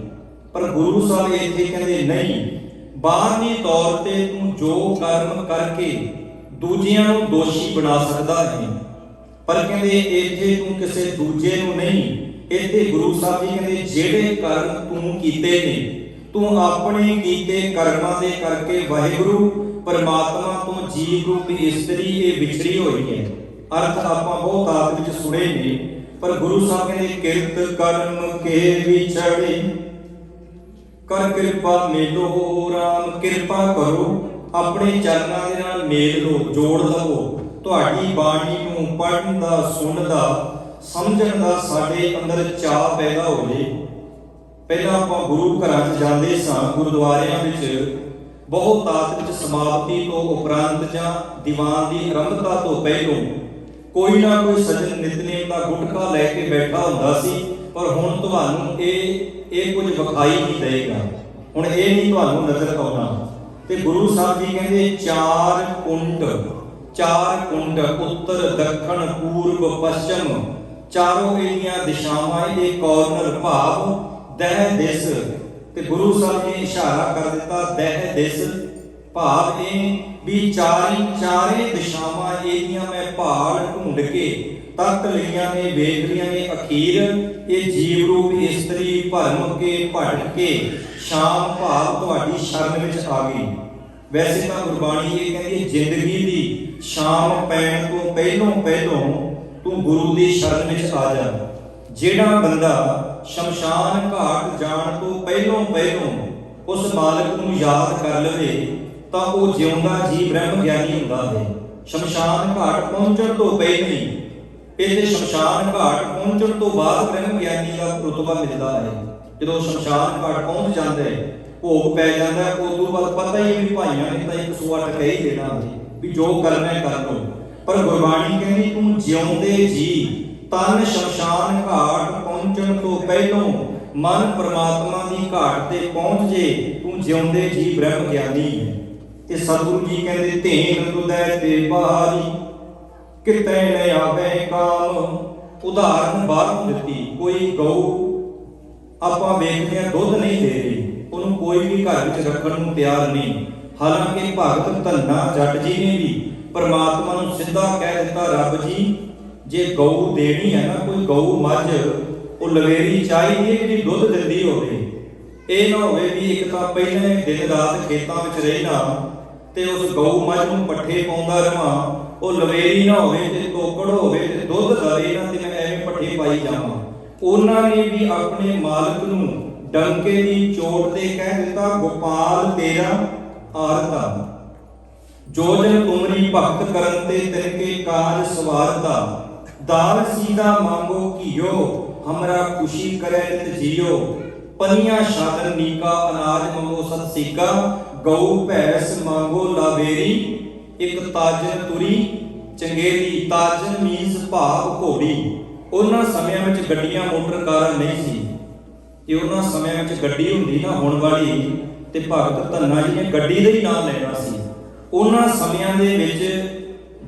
ਪਰ ਗੁਰੂ ਸਾਹਿਬ ਇੱਥੇ ਕਹਿੰਦੇ ਨਹੀਂ, ਬਾਹਰੀ ਤੌਰ ਤੇ ਤੂੰ ਜੋ ਕਰਮ ਕਰਕੇ ਦੂਜਿਆਂ ਨੂੰ ਦੋਸ਼ੀ ਬਣਾ ਸਕਦਾ ਹੈ, ਪਰ ਕਹਿੰਦੇ ਇੱਥੇ ਤੂੰ ਕਿਸੇ ਦੂਜੇ ਨੂੰ ਨਹੀਂ। ਇੱਥੇ ਗੁਰੂ ਸਾਹਿਬ ਜੀ ਕਹਿੰਦੇ ਜਿਹੜੇ ਕਰਮ ਤੂੰ ਕੀਤੇ ਨੇ, ਤੂੰ ਆਪਣੇ ਕੀਤੇ ਕਰਮਾਂ ਦੇ ਕਰਕੇ ਵਾਹਿਗੁਰੂ ਪਰਮਾਤਮਾ ਤੋਂ ਜੀਵ ਰੂਪੀ ਇਸਤਰੀ ਇਹ ਵਿਛੜੀ ਹੋਈ ਹੈ। ਅਰਥ ਆਪਾਂ ਬਹੁਤ ਆਦ ਵਿੱਚ ਸੁਣੇ ਨੇ, ਪਰ ਗੁਰੂ ਸਾਹਿਬ ਕਹਿੰਦੇ ਕਿਰਤ ਕਰਮ ਕੇ ਵਿਛੜੇ ਕਰ ਕਿਰਪਾ ਮੇਲੋ। ਰਾਮ ਕਿਰਪਾ ਕਰੋ, ਆਪਣੇ ਚਰਨਾਂ ਦੇ ਨਾਲ ਮੇਲ ਲਓ, ਜੋੜ ਲਵੋ। ਤੁਹਾਡੀ ਬਾਣੀ ਨੂੰ ਪੜ੍ਹਨ ਦਾ, ਸੁਣਨ ਦਾ, ਸਮਝਣ ਦਾ ਸਾਡੇ ਅੰਦਰ ਚਾਅ ਪੈਦਾ ਹੋਵੇ। ਪਹਿਲਾਂ ਆਪਾਂ ਗੁਰੂ ਘਰਾਂ 'ਚ ਜਾਂਦੇ ਸਾਂ, ਗੁਰਦੁਆਰਿਆਂ ਵਿੱਚ ਬਹੁਤ ਤਾਤ ਵਿੱਚ ਸਮਾਪਤੀ ਤੋਂ ਉਪਰੰਤ ਜਾਂ ਦੀਵਾਨ ਦੀ ਆਰੰਭਤਾ ਤੋਂ ਪਹਿਲੋਂ ਕੋਈ ਨਾ ਕੋਈ ਸੱਜਣ ਨਿਤਨੇਮ ਦਾ ਗੁਟਕਾ ਲੈ ਕੇ ਬੈਠਾ ਹੁੰਦਾ ਸੀ। ਪਰ ਹੁਣ ਤੁਹਾਨੂੰ ਇਹ ਕੁਝ ਵਿਖਾਈ ਨਹੀਂ ਦੇਗਾ। ਹੁਣ ਇਹ ਨਹੀਂ ਤੁਹਾਨੂੰ ਨਜ਼ਰ ਆਉਣਾ। ਤੇ ਗੁਰੂ ਸਾਹਿਬ ਜੀ ਕਹਿੰਦੇ ਚਾਰ ਕੁੰਡ ਉੱਤਰ, ਦੱਖਣ, ਪੂਰਬ, ਪੱਛਮ, ਚਾਰੋਂ ਇਹਦੀਆਂ ਦਿਸ਼ਾਵਾਂ, ਇਹ ਕਾਰਨਰ ਭਾਵ ਦਹਿ ਦਿਸ। ਤੇ ਗੁਰੂ ਸਾਹਿਬ ਨੇ ਇਸ਼ਾਰਾ ਕਰ ਦਿੱਤਾ ਦਹਿ ਦਿਸ ਭਾਵ ਇਹ ਵੀ ਚਾਰੇ ਦਿਸ਼ਾਵਾਂ ਇਹਦੀਆਂ ਮੈਂ ਭਾਲ ਢੂੰਡ ਕੇ ਤੱਕ ਲਈਆਂ ਨੇ, ਵੇਖ ਲਈਆਂ ਨੇ। ਅਖੀਰ ਇਹ ਜੀਵ ਰੂਪ ਇਸਤਰੀ ਭਰਮ ਕੇ ਭਟਕ ਕੇ ਸ਼ਾਮ ਭਾਵ ਤੁਹਾਡੀ ਸ਼ਰਨ ਵਿੱਚ ਆ ਗਈ। ਵੈਸੇ ਤਾਂ ਗੁਰਬਾਣੀ ਇਹ ਕਹਿੰਦੀ ਜ਼ਿੰਦਗੀ ਦੀ ਸ਼ਾਮ ਪੈਣ ਤੋਂ ਪਹਿਲੋਂ ਤੂੰ ਗੁਰੂ ਦੀ ਸ਼ਰਨ ਵਿੱਚ ਆ ਜਾ। ਜਿਹੜਾ ਬੰਦਾ ਸ਼ਮਸ਼ਾਨ ਘਾਟ ਜਾਣ ਤੋਂ ਪਹਿਲੋਂ ਉਸ ਮਾਲਕ ਨੂੰ ਯਾਦ ਕਰ ਲਵੇ ਤਾਂ ਉਹ ਜਿਉਂਦਾ ਜੀ ਬ੍ਰਹਮ ਗਿਆਨੀ ਹੁੰਦਾ ਹੈ। ਸ਼ਮਸ਼ਾਨ ਘਾਟ ਪਹੁੰਚਣ ਤੋਂ ਪਹਿਲਾਂ ਹੀ ਇਹਦੇ ਸ਼ਮਸ਼ਾਨ ਘਾਟ ਪਹੁੰਚਣ ਤੋਂ ਬਾਅਦ ਬ੍ਰਹਮ ਗਿਆਨੀ ਦਾ ਰੁਤਬਾ ਮਿਲਦਾ ਹੈ। ਜਦੋਂ ਸ਼ਮਸ਼ਾਨ ਘਾਟ ਪਹੁੰਚ ਜਾਂਦਾ ਹੈ, ਭੋਗ ਪੈ ਜਾਂਦਾ, ਉਸ ਤੋਂ ਬਾਅਦ ਪਤਾ ਹੀ ਵੀ ਭਾਈਆਂ ਨੇ ਤਾਂ 108 ਕਹਿ ਹੀ ਦੇਣਾ ਵੀ ਜੋ ਕਰਨਾ ਹੈ ਕਰ ਲਓ। ਪਰ ਗੁਰਬਾਣੀ ਕਹਿੰਦੀ ਤੂੰ ਜਿਉਂਦੇ ਜੀ ਤਨ ਸ਼ਮਸ਼ਾਨ ਘਾਟ ਪਹੁੰਚਣ ਤੋਂ ਪਹਿਲੋਂ ਮਨ ਪਰਮਾਤਮਾ ਦੀ ਘਾਟ ਤੇ ਪਹੁੰਚ ਜੇ, ਤੂੰ ਜਿਉਂਦੇ ਜੀ ਬ੍ਰਹਮ ਗਿਆਨੀ ਹੈ। ਤੇ ਸਤਿਗੁਰੂ ਜੀ ਕਹਿੰਦੇ ਧੇਨ ਦੁਦੈ ਤੇ ਬਾਹਰੀ ਕਿਤੇ ਨ ਆਵੇ ਕਾਮ। ਉਦਾਹਰਨ ਬਾਹਰੋਂ ਦਿੱਤੀ, ਕੋਈ ਗਊ ਆਪਾਂ ਵੇਖਦੇ ਹਾਂ ਦੁੱਧ ਨਹੀਂ ਦੇ ਰਹੀ, ਉਹਨੂੰ ਕੋਈ ਵੀ ਘਰ ਵਿੱਚ ਰੱਖਣ ਨੂੰ ਤਿਆਰ ਨਹੀਂ। ਹਾਲਾਂਕਿ ਭਗਤ ਧੰਨਾ ਜੱਟ ਜੀ ਨੇ ਵੀ ਪਰਮਾਤਮਾ ਨੂੰ ਸਿੱਧਾ ਕਹਿ ਦਿੱਤਾ, ਰੱਬ ਜੀ ਜੇ ਗਊ ਦੇਣੀ ਹੈ ਨਾ, ਕੋਈ ਗਊ ਮੱਝ ਉਹ ਲਵੇਰੀ ਚਾਹੀਦੀ ਹੈ ਜਿਹੜੀ ਦੁੱਧ ਦਿੰਦੀ ਹੋਵੇ। ਇਹ ਨਾ ਹੋਵੇ ਵੀ ਇੱਕ ਤਾਂ ਪਹਿਲਾਂ ਦਿਨ ਰਾਤ ਖੇਤਾਂ ਵਿੱਚ ਰਹਿਣਾ ਤੇ ਉਸ ਗਊ ਮੱਝ ਨੂੰ ਪੱਠੇ ਪਾਉਂਦਾ ਰਵਾਂ, ਉਹ ਲਵੇਰੀ ਨਾ ਹੋਵੇ ਤੇ ਤੋਕੜ ਹੋਵੇ ਤੇ ਦੁੱਧ ਦਵੇ ਨਾ ਤੇ ਮੈਂ ਐਵੇਂ ਪੱਠੇ ਪਾਈ ਜਾਵਾਂ। ਉਹਨਾਂ ਨੇ ਵੀ ਆਪਣੇ ਮਾਲਕ ਨੂੰ ਡੰਕੇ ਦੀ ਚੋਟ ਤੇ ਕਹਿ ਦਿੱਤਾ, ਗੋਪਾਲ ਤੇਰਾ ਆਰਤਾ ਜੋ ਜਨ ਤੁਮਰੀ ਭਗਤ ਕਰਨ ਤੇ ਤਿਨਕੇ ਕਾਜ ਸਵਾਰਤਾ। ਦਾਲ ਸੀਦਾ ਮੰਗੋ ਘੀਓ ਹਮਰਾ ਖੁਸ਼ੀ ਕਰੇ ਨਿਤ ਜੀਓ। ਪਨੀਆਂ ਸ਼ਾਦਨ ਨੀਕਾ ਅਨਾਜ ਮੰਗੋ ਸਤ ਸੀਕਾ। ਗਊ ਭੈਸ ਮੰਗੋ ਲਾਵੇਰੀ ਇੱਕ ਤਾਜਨ ਤੁਰੀ ਚੰਗੇਰੀ। ਤਾਜਨ ਮੀਨਸ ਭਾਵ ਘੋੜੀ। ਉਹਨਾਂ ਸਮਿਆਂ ਵਿੱਚ ਗੱਡੀਆਂ ਮੋਟਰ ਕਾਰਾਂ ਨਹੀਂ ਸੀ। ਜੇ ਉਹਨਾਂ ਸਮਿਆਂ ਵਿੱਚ ਗੱਡੀ ਹੁੰਦੀ ਨਾ ਹੁਣ ਵਾਲੀ ਤੇ ਭਗਤ ਧੰਨਾ ਜੀ ਨੇ ਗੱਡੀ ਦਾ ਹੀ ਨਾਂ ਲੈਣਾ ਸੀ। ਉਹਨਾਂ ਸਮਿਆਂ ਦੇ ਵਿੱਚ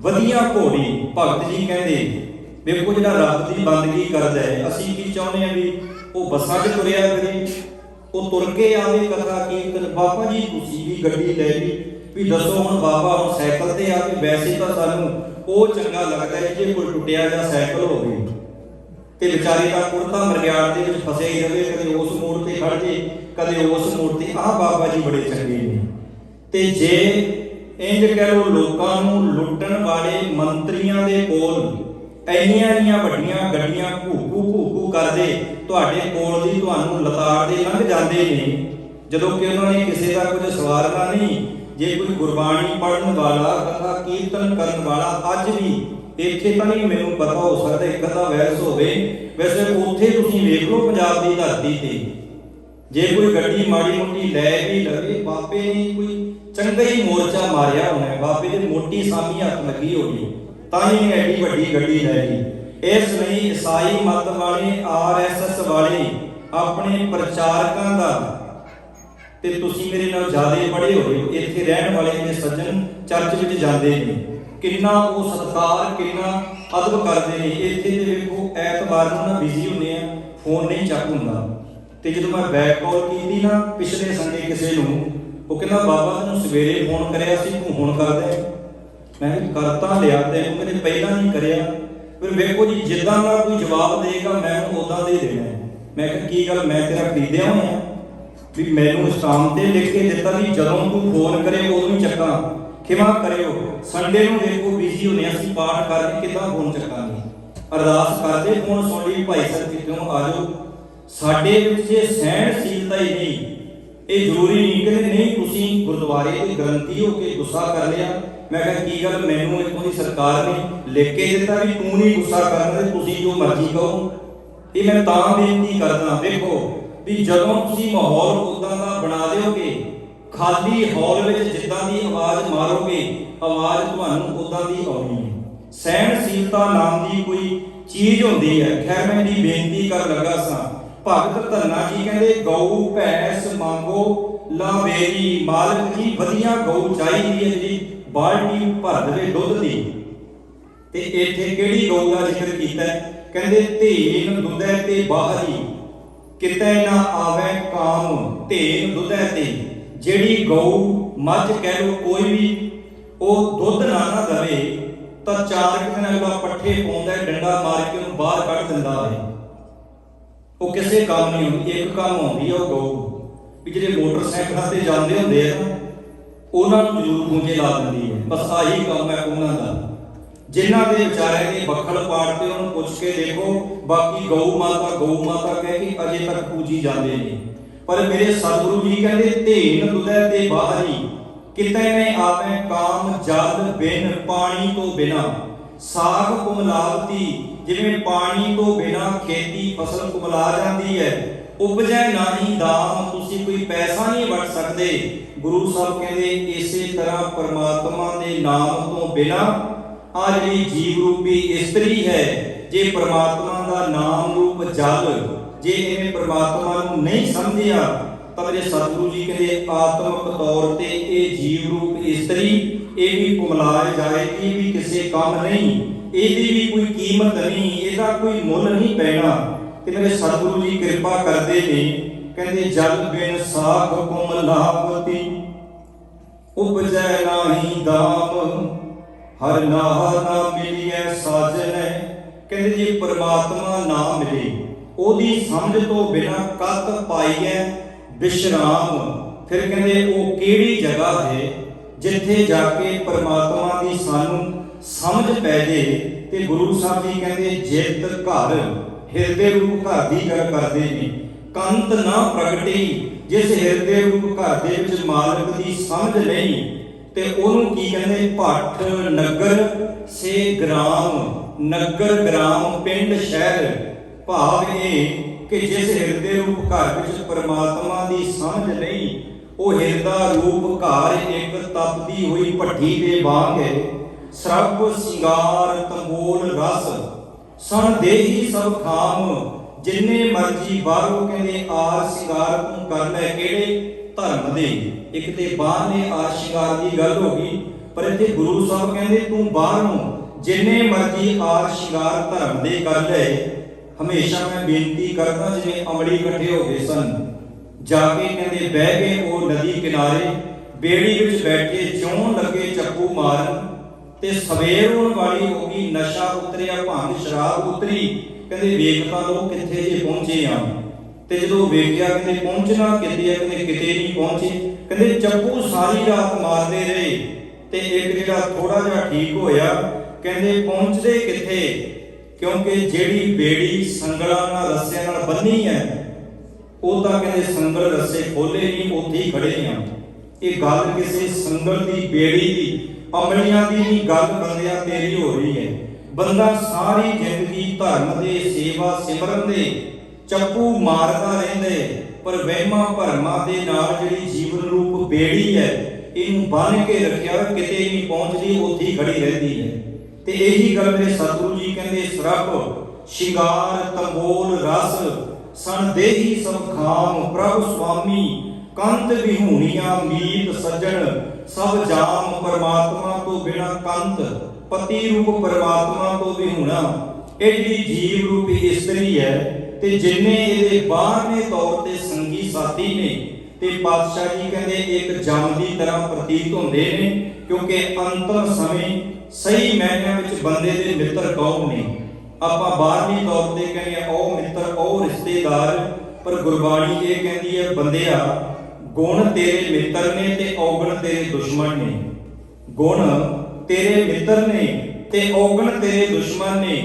ਵਧੀਆ ਘੋੜੀ। ਭਗਤ ਜੀ ਕਹਿੰਦੇ ਵੇਖੋ ਜਿਹੜਾ ਰੱਬ ਦੀ ਬੰਦਗੀ ਕਰਦਾ ਹੈ, ਅਸੀਂ ਕੀ ਚਾਹੁੰਦੇ ਹਾਂ ਵੀ ਉਹ ਬੱਸਾਂ 'ਚ ਤੁਰਿਆ ਕਰੇ, ਉਹ ਤੁਰ ਕੇ ਆਵੇ ਕਥਾ ਕੀਰਤਨ। ਬਾਬਾ ਜੀ ਤੁਸੀਂ ਵੀ ਗੱਡੀ ਲੈ ਲਈ ਵੀ ਦੱਸੋ ਹੁਣ ਬਾਬਾ ਹੁਣ ਸਾਈਕਲ ਤੇ ਆਵੇ। ਵੈਸੇ ਤਾਂ ਸਾਨੂੰ ਉਹ ਚੰਗਾ ਲੱਗਦਾ ਹੈ ਜੇ ਕੋਈ ਟੁੱਟਿਆ ਜਿਹਾ ਸਾਈਕਲ ਹੋਵੇ ਤੇ ਵਿਚਾਰੇ ਦਾ ਕੁੜਤਾ ਮਰਗਿਆੜ ਦੇ ਵਿੱਚ ਫਸਿਆ ਹੀ ਰਵੇ, ਕਦੇ ਉਸ ਮੋੜ ਤੇ ਖੜ ਜੇ ਕਦੇ ਉਸ ਮੋੜ ਤੇ। ਆਹ ਬਾਬਾ ਜੀ ਬੜੇ ਚੰਗੇ ਨੇ। ਤੇ ਜੇ ਇੰਜ ਕਹਿ ਲਓ ਲੋਕਾਂ ਨੂੰ ਲੁੱਟਣ ਵਾਲੇ ਮੰਤਰੀਆਂ ਦੇ ਕੋਲ ਇੰਨੀਆਂ ਵੱਡੀਆਂ ਗੱਡੀਆਂ ਘੂ ਕਰਦੇ ਤੁਹਾਡੇ ਕੋਲ ਦੀ ਤੁਹਾਨੂੰ ਲਤਾੜ ਦੇ ਲੰਘ ਜਾਂਦੇ ਨੇ, ਜਦੋਂ ਕਿ ਉਹਨਾਂ ਨੇ ਕਿਸੇ ਦਾ ਕੁਝ ਸਵਾਰਨਾ ਨਹੀਂ। ਜੇ ਕੋਈ ਗੁਰਬਾਣੀ ਪੜ੍ਹਨ ਵਾਲਾ ਕਥਾ ਕੀਰਤਨ ਕਰਨ ਵਾਲਾ ਅੱਜ ਵੀ ਇੱਥੇ ਤਾਂ ਨਹੀਂ, ਮੈਨੂੰ ਪਤਾ ਹੋ ਸਕਦਾ ਇੱਕ ਅੱਧਾ ਵੈਸ ਹੋਵੇ, ਵੈਸੇ ਉੱਥੇ ਤੁਸੀਂ ਵੇਖ ਲਓ ਪੰਜਾਬ ਦੀ ਧਰਤੀ ਤੇ ਜੇ ਕੋਈ ਗੱਡੀ ਮਾੜੀ ਮੋਟੀ ਲੈ ਵੀ ਲਵੇ, ਬਾਬੇ ਨੇ ਕੋਈ ਚੰਗਾ ਹੀ ਮੋਰਚਾ ਮਾਰਿਆ ਹੋਣਾ, ਬਾਬੇ ਦੇ ਮੋਟੀ ਸਾਮੀ ਹੱਥ ਲੱਗੀ ਹੋਣੀ ਤਾਂ ਹੀ ਐਡੀ ਵੱਡੀ ਗੱਡੀ ਲੈ ਲਈ। ਇਸ ਲਈ ਈਸਾਈ ਮਤ ਵਾਲੇ RSS ਵਾਲੇ ਆਪਣੇ ਪ੍ਰਚਾਰਕਾਂ ਦਾ, ਤੇ ਤੁਸੀਂ ਮੇਰੇ ਨਾਲ ਜ਼ਿਆਦਾ ਪੜ੍ਹੇ ਹੋਏ, ਇੱਥੇ ਰਹਿਣ ਵਾਲੇ ਨੇ ਸੱਜਣ ਚਰਚ ਵਿੱਚ ਜਾਂਦੇ ਨੇ, ਕਿੰਨਾ ਉਹ ਸਤਿਕਾਰ ਕਿੰਨਾ ਅਦਬ ਕਰਦੇ ਨੇ। ਇੱਥੇ ਤੇ ਵੇਖੋ ਐਤਵਾਰ ਨੂੰ ਨਾ ਬਿਜ਼ੀ ਹੁੰਦੇ ਆ, ਫੋਨ ਨਹੀਂ ਚੱਕ ਹੁੰਦਾ। ਤੇ ਜਦੋਂ ਮੈਂ ਬੈਕ ਕਾਲ ਕੀਤੀ ਨਾ ਪਿਛਲੇ ਸੰਡੇ ਕਿਸੇ ਨੂੰ, ਉਹ ਕਹਿੰਦਾ ਬਾਬਾ ਤੈਨੂੰ ਸਵੇਰੇ ਫੋਨ ਕਰਿਆ ਸੀ ਤੂੰ ਹੁਣ ਕਰਦਾ। ਮੈਂ ਕਰਤਾ ਲਿਆ ਤੈਨੂੰ ਮੈंने ਪਹਿਲਾਂ ਨਹੀਂ ਕਰਿਆ। ਫਿਰ ਵੇਖੋ ਜੀ ਜਿੱਦਾਂ ਦਾ ਕੋਈ ਜਵਾਬ ਦੇਗਾ ਮੈਂ ਉਹਨੂੰ ਉਦਾਂ ਦੇ ਦੇਣਾ। ਮੈਂ ਕਿਹਾ ਕੀ ਗੱਲ ਮੈਂ ਤੇਰਾ ਖਰੀਦਿਆ ਹੋਇਆ ਵੀ ਮੈਨੂੰ ਸਟਾਮ ਤੇ ਲਿਖ ਕੇ ਦਿੱਤਾ ਵੀ ਜਦੋਂ ਤੂੰ ਫੋਨ ਕਰੇ ਉਦੋਂ ਹੀ ਚੱਕਾਂ। ਖਿਮਾ ਕਰਿਓ ਸੰਡੇ ਨੂੰ ਦੇਖੋ ਬਿਜ਼ੀ ਹੁੰਦੇ ਅਸੀਂ ਪਾਠ ਕਰਕੇ ਕਿੱਦਾਂ ਫੋਨ ਚੱਕਾਂਗੇ। ਅਰਦਾਸ ਕਰਦੇ ਫੋਨ ਸੁਣ ਲਈ ਭਾਈ ਸਾਹਿਬ ਕਿਉਂ ਆ ਜਾਓ। ਸਾਡੇ ਵਿੱਚ ਜੇ ਸਹਿਣਸ਼ੀਲਤਾ ਹੀ ਨਹੀਂ, ਇਹ ਜ਼ਰੂਰੀ ਨਹੀਂ ਕਿ ਨਹੀਂ ਤੁਸੀਂ ਗੁਰਦੁਆਰੇ ਦੀ ਗ੍ਰੰਥੀ ਹੋ ਕੇ ਗੁੱਸਾ ਕਰ ਲਿਆ। ਮੈਂ ਕਿਹਾ ਕੀ ਗੱਲ ਮੈਨੂੰ ਇੱਥੋਂ ਦੀ ਸਰਕਾਰ ਨੇ ਲਿਖ ਕੇ ਦਿੱਤਾ ਵੀ ਤੂੰ ਨਹੀਂ ਗੁੱਸਾ ਕਰਨਾ ਤੇ ਤੁਸੀਂ ਜੋ ਮਰਜ਼ੀ ਕਹੋ। ਇਹ ਮੈਂ ਤਾਂ ਬੇਨਤੀ ਕਰਦਾ ਵੇਖੋ ਵੀ ਜਦੋਂ ਤੁਸੀਂ ਮਾਹੌਲ ਉਦਾਂ ਦਾ ਬਣਾ ਦਿਓਗੇ, ਖਾਲੀ ਹਾਲ ਵਿੱਚ ਜਿੱਦਾਂ ਦੀ ਆਵਾਜ਼ ਮਾਰੋਗੇ ਆਵਾਜ਼ ਤੁਹਾਨੂੰ ਉਦਾਂ ਦੀ ਆਉਣੀ ਹੈ। ਸਹਿਣਸ਼ੀਲਤਾ ਨਾਮ ਦੀ ਕੋਈ ਚੀਜ਼ ਹੁੰਦੀ ਹੈ। ਖੈਰ ਮੈਂ ਇਹਦੀ ਬੇਨਤੀ ਕਰਨ ਲੱਗਾ ਸਾਂ। ਭਗਤ ਧੰਨਾ ਜੀ ਕਹਿੰਦੇ ਗਊ ਭੈਂਸ ਮੰਗੋ ਲਾਵੇਰੀ। ਮਾਲਕ ਜੀ ਵਧੀਆ ਗਊ ਚਾਹੀਦੀ ਹੈ ਜਿਹੜੀ ਬਾਲਟੀ ਭਰ ਦੇਵੇ ਦੁੱਧ ਦੀ। ਤੇ ਇੱਥੇ ਕਿਹੜੀ ਗਊ ਦਾ ਜ਼ਿਕਰ ਕੀਤਾ? ਕਹਿੰਦੇ ਧੇਨ ਦੁੱਧੈ ਤੇ ਬਾਹਰੀ ਕਿਤੇ ਨਾ ਆਵੇ ਕਾਮ। ਧੇਨ ਦੁੱਧੈ ਤੇ ਜਿਹੜੀ ਗਊ ਮੱਝ ਕਹਿ ਲੋ ਕੋਈ ਵੀ ਉਹ ਦੁੱਧ ਨਾ ਦਵੇ ਤਾਂ 4 ਦਿਨ ਅਗਲਾ ਪੱਠੇ ਪਾਉਂਦਾ ਡੰਡਾ ਮਾਰ ਕੇ ਉਹਨੂੰ ਬਾਹਰ ਕੱਢ ਦਿੰਦਾ ਹੈ। ਉਹ ਕਿਸੇ ਕੰਮ ਨਹੀਂ ਹੁੰਦੀ। ਇੱਕ ਕੰਮ ਆਉਂਦੀ ਹੈ ਉਹ ਗਊ ਵੀ ਜਿਹੜੇ ਮੋਟਰਸਾਈਕਲਾਂ ਤੇ ਜਾਂਦੇ ਹੁੰਦੇ ਆ ਉਹਨਾਂ ਨੂੰ ਜ਼ਰੂਰ ਪੂੰਝੇ ਲਾ ਦਿੰਦੀ ਹੈ। ਬਸ ਆਹੀ ਕੰਮ ਹੈ ਉਹਨਾਂ ਦਾ। ਜਿਨ੍ਹਾਂ ਦੇ ਵਿਚਾਰੇ ਦੇ ਬੱਖਲ ਪਾੜ ਤੇ ਉਹਨੂੰ ਪੁੱਛ ਕੇ ਦੇਖੋ, ਬਾਕੀ ਗਊ ਮਾਤਾ ਕਹਿ ਕੇ ਅਜੇ ਤੱਕ ਪੂਜੀ ਜਾਂਦੇ ਨੇ। ਪਰ ਮੇਰੇ ਸਤਿਗੁਰੂ ਜੀ ਕਹਿੰਦੇ ਧੇਨ ਦੁਦੈ ਤੇ ਬਾਹਰੀ, ਕਿਤੇ ਨੇ ਆਵੇਂ ਕਾਮ ਜਲ ਬਿਨ ਪਾਣੀ ਤੋਂ ਬਿਨਾ। ਸਾਗ ਕੁਮਲਾਵਤੀ, ਜਿਵੇਂ ਪਾਣੀ ਤੋਂ ਬਿਨਾ ਖੇਤੀ ਫਸਲ ਕੁਮਲਾ ਜਾਂਦੀ ਹੈ। ਉਪਜੈ ਨਾਹੀ ਦਾਮ, ਤੁਸੀਂ ਕੋਈ ਪੈਸਾ ਨਹੀਂ ਵਟ ਸਕਦੇ। ਗੁਰੂ ਸਾਹਿਬ ਕਹਿੰਦੇ ਇਸੇ ਤਰ੍ਹਾਂ ਪਰਮਾਤਮਾ ਦੇ ਨਾਮ ਤੋਂ ਬਿਨਾ ਆ ਜਿਹੜੀ ਜੀਵ ਰੂਪੀ ਇਸਤਰੀ ਹੈ, ਜੇ ਪਰਮਾਤਮਾ ਦਾ ਨਾਮ ਰੂਪ ਜਲ, ਜੇ ਇਹਨੇ ਪਰਮਾਤਮਾ ਨੂੰ ਨਹੀਂ ਸਮਝਿਆ ਤਾਂ ਮੇਰੇ ਸਤਿਗੁਰੂ ਜੀ ਕਹਿੰਦੇ ਆਤਮਿਕ ਤੌਰ ਤੇ ਇਹ ਜੀਵ ਰੂਪ ਇਸਤਰੀ ਇਹ ਵੀ ਕੁਮਲਾਏ ਜਾਏਗੀ, ਵੀ ਕਿਸੇ ਕੰਮ ਨਹੀਂ, ਇਹਦੀ ਵੀ ਕੋਈ ਕੀਮਤ ਨਹੀਂ, ਇਹਦਾ ਕੋਈ ਮੁੱਲ ਨਹੀਂ ਪੈਣਾ। ਤੇ ਮੇਰੇ ਸਤਿਗੁਰੂ ਜੀ ਕਿਰਪਾ ਕਰਦੇ ਨੇ, ਕਹਿੰਦੇ ਜਲ ਬਿਨ ਸਾਖ ਕੁਮਲਾਵਤੀ, ਉਪਜੈ ਨਾਹੀ ਦਾਮ, ਹਰ ਨਾਹ ਨਾ ਮਿਲਿਐ ਸਾਜਨੈ। ਕਹਿੰਦੇ ਜੇ ਪਰਮਾਤਮਾ ਨਾ ਮਿਲੇ, ਉਹਦੀ ਸਮਝ ਤੋਂ ਬਿਨਾ ਕਤ ਪਾਈਐ ਵਿਸ਼ਰਾਮ। ਫਿਰ ਕਹਿੰਦੇ ਉਹ ਕਿਹੜੀ ਜਗ੍ਹਾ ਹੈ ਜਿੱਥੇ ਜਾ ਕੇ ਪਰਮਾਤਮਾ ਦੀ ਸਾਨੂੰ ਸਮਝ ਪੈ ਜੇ। ਤੇ ਗੁਰੂ ਸਾਹਿਬ ਜੀ ਕਹਿੰਦੇ ਜਿਤ ਘਰ, ਹਿਰਦੇ ਰੂਪ ਘਰ ਦੀ ਗੱਲ ਕਰਦੇ ਨੇ। ਕੰਤ ਨਾ ਪ੍ਰਗਟੀ, ਜਿਸ ਹਿਰਦੇ ਰੂਪ ਘਰ ਦੇ ਵਿੱਚ ਮਾਲਕ ਦੀ ਸਮਝ ਨਹੀਂ ਤੇ ਉਹਨੂੰ ਕੀ ਕਹਿੰਦੇ ਭੱਠ ਨਗਰ ਸੇ ਗ੍ਰਾਮ। ਨਗਰ ਗ੍ਰਾਮ ਪਿੰਡ ਸ਼ਹਿਰ, ਭਾਵ ਇਹ ਕਿ ਜਿਸ ਹਿਰਦੇ ਰੂਪ ਘਰ ਵਿੱਚ ਪਰਮਾਤਮਾ ਦੀ ਸਮਝ ਨਹੀਂ, ਉਹ ਹਿਰਦਾ ਰੂਪ ਘਰ ਇੱਕ ਤਪਦੀ ਹੋਈ ਭੱਠੀ ਦੇ ਵਾਂਗ ਹੈ। ਸਰਬ ਸਿੰਗਾਰ ਤੰਬੋਲ ਰਸ, ਸਣ ਦੇਹੀ ਸਭ ਖਾਮ। ਜਿੰਨੇ ਮਰਜੀ ਬਾਹਰੋਂ ਕਹਿੰਦੇ ਆਰ ਸਿੰਗਾਰ ਤੂੰ ਕਰ ਲੈ, ਕਿਹੜੇ ਧਰਮ ਦੇ। ਇੱਕ ਤੇ ਬਾਹਰਲੇ ਆਰ ਸਿੰਗਾਰ ਦੀ ਗੱਲ ਹੋ ਗਈ, ਪਰ ਇੱਥੇ ਗੁਰੂ ਸਾਹਿਬ ਕਹਿੰਦੇ ਤੂੰ ਬਾਹਰੋਂ ਜਿੰਨੇ ਮਰਜੀ ਆਰ ਸਿੰਗਾਰ ਧਰਮ ਦੇ ਕਰ ਲੈ। ਹਮੇਸ਼ਾ ਮੈਂ ਬੇਨਤੀ ਕਰਦਾ, ਜਿਵੇਂ ਅਮਲੀ ਇਕੱਠੇ ਹੋ ਗਏ ਸਨ, ਜਾ ਕੇ ਕਹਿੰਦੇ ਬਹਿ ਗਏ ਉਹ ਨਦੀ ਕਿਨਾਰੇ, ਬੇੜੀ ਵਿੱਚ ਬੈਠੇ ਚੋਣ ਲੱਗੇ ਚੱਕੂ ਮਾਰਨ। ਤੇ ਸਵੇਰ ਹੋਣ ਵਾਲੀ ਹੋ ਗਈ, ਨਸ਼ਾ ਉਤਰਿਆ, ਭੰਗ ਸ਼ਰਾਬ ਉਤਰੀ। ਕਹਿੰਦੇ ਵੇਖ ਤਾਂ ਲੋ ਕਿੱਥੇ ਜੇ ਪਹੁੰਚੇ ਆ। ਤੇ ਜਦੋਂ ਵੇਖਿਆ ਕਹਿੰਦੇ ਪਹੁੰਚਣਾ ਕਿਤੇ ਆ, ਕਹਿੰਦੇ ਕਿਤੇ ਨਹੀਂ ਪਹੁੰਚੇ। ਕਹਿੰਦੇ ਚੱਕੂ ਸਾਰੀ ਰਾਤ ਮਾਰਦੇ ਰਹੇ ਤੇ ਇੱਕ ਜਿਹੜਾ ਥੋੜਾ ਜਿਹਾ ਠੀਕ ਹੋਇਆ, ਕਹਿੰਦੇ ਪਹੁੰਚਦੇ ਕਿੱਥੇ, ਕਿਉਂਕਿ ਜਿਹੜੀ ਬੇੜੀ ਸੰਗਲਾਂ ਨਾਲ ਰੱਸਿਆਂ ਨਾਲ ਬੰਨੀ ਹੈ, ਉਹ ਤਾਂ ਕਹਿੰਦੇ ਸੰਗਲ ਰੱਸੇ ਖੋਲੇ ਨਹੀਂ, ਉੱਥੇ ਹੀ ਖੜੇ ਆ। ਇਹ ਗੱਲ ਕਿਸੇ ਸੰਗਲ ਦੀ ਬੇੜੀ ਦੀ ਅਮਲੀਆਂ ਦੀ ਨਹੀਂ, ਗੱਲ ਬੰਦਿਆਂ ਤੇਰੀ ਹੋ ਰਹੀ ਹੈ। ਬੰਦਾ ਸਾਰੀ ਜ਼ਿੰਦਗੀ ਧਰਮ ਦੇ ਸੇਵਾ ਸਿਮਰਨ ਦੇ ਚੱਪੂ ਮਾਰਦਾ ਰਹਿੰਦੇ, ਪਰ ਵਹਿਮਾਂ ਭਰਮਾਂ ਦੇ ਨਾਲ ਜਿਹੜੀ ਜੀਵਨ ਰੂਪ ਬੇੜੀ ਹੈ ਇਹਨੂੰ ਬੰਨ ਕੇ ਰੱਖਿਆ, ਕਿਤੇ ਨਹੀਂ ਪਹੁੰਚਦੀ, ਉੱਥੇ ਹੀ ਖੜੀ ਰਹਿੰਦੀ ਹੈ। ਤੇ ਇਹੀ ਗੱਲ ਮੇਰੇ ਸਤਿਗੁਰੂ ਜੀ ਕਹਿੰਦੇ ਸਰਬ ਸ਼ਿੰਗਾਰ ਤੰਬੋਲ ਰਸ, ਸਣ ਦੇਹੀ ਸਭ ਖਾਮ। ਪ੍ਰਭ ਸੁਆਮੀ ਕੰਤ ਵਿਹੂਣੀਆਂ ਮੀਤ ਸੱਜਣ, ਸਭ ਜਾਮ। ਪਰਮਾਤਮਾ ਤੋਂ ਬਿਨਾ ਕੰਤ, ਪਤੀ ਰੂਪ ਪਰਮਾਤਮਾ ਤੋਂ ਵਿਹੂਣਾ। ਇਹ ਜਿਹੜੀ ਜੀਵ ਰੂਪੀ ਇਸਤਰੀ ਹੈ, ਤੇ ਜਿੰਨੇ ਇਹਦੇ ਬਾਹਰਲੇ ਤੌਰ ਤੇ ਸੰਗੀ ਸਾਥੀ ਨੇ, ਤੇ ਪਾਤਸ਼ਾਹ ਜੀ ਕਹਿੰਦੇ ਇੱਕ ਜਮ ਦੀ ਤਰ੍ਹਾਂ ਪ੍ਰਤੀਤ ਹੁੰਦੇ ਨੇ, ਕਿਉਂਕਿ ਅੰਤਮ ਸਮੇਂ ਸਹੀ ਮਾਇਨਿਆਂ ਵਿੱਚ ਬੰਦੇ ਦੇ ਮਿੱਤਰ ਕੌਣ ਨੇ। ਆਪਾਂ ਬਾਹਰਲੀ ਤੌਰ ਤੇ ਕਹਿੰਦੇ ਉਹ ਮਿੱਤਰ, ਉਹ ਰਿਸ਼ਤੇਦਾਰ, ਪਰ ਗੁਰਬਾਣੀ ਇਹ ਕਹਿੰਦੀ ਹੈ ਬੰਦਿਆ, ਗੁਣ ਤੇਰੇ ਮਿੱਤਰ ਨੇ ਤੇ ਔਗਣ ਤੇਰੇ ਦੁਸ਼ਮਣ ਨੇ। ਗੁਣ ਤੇਰੇ ਮਿੱਤਰ ਨੇ ਤੇ ਔਗਣ ਤੇਰੇ ਦੁਸ਼ਮਣ ਨੇ।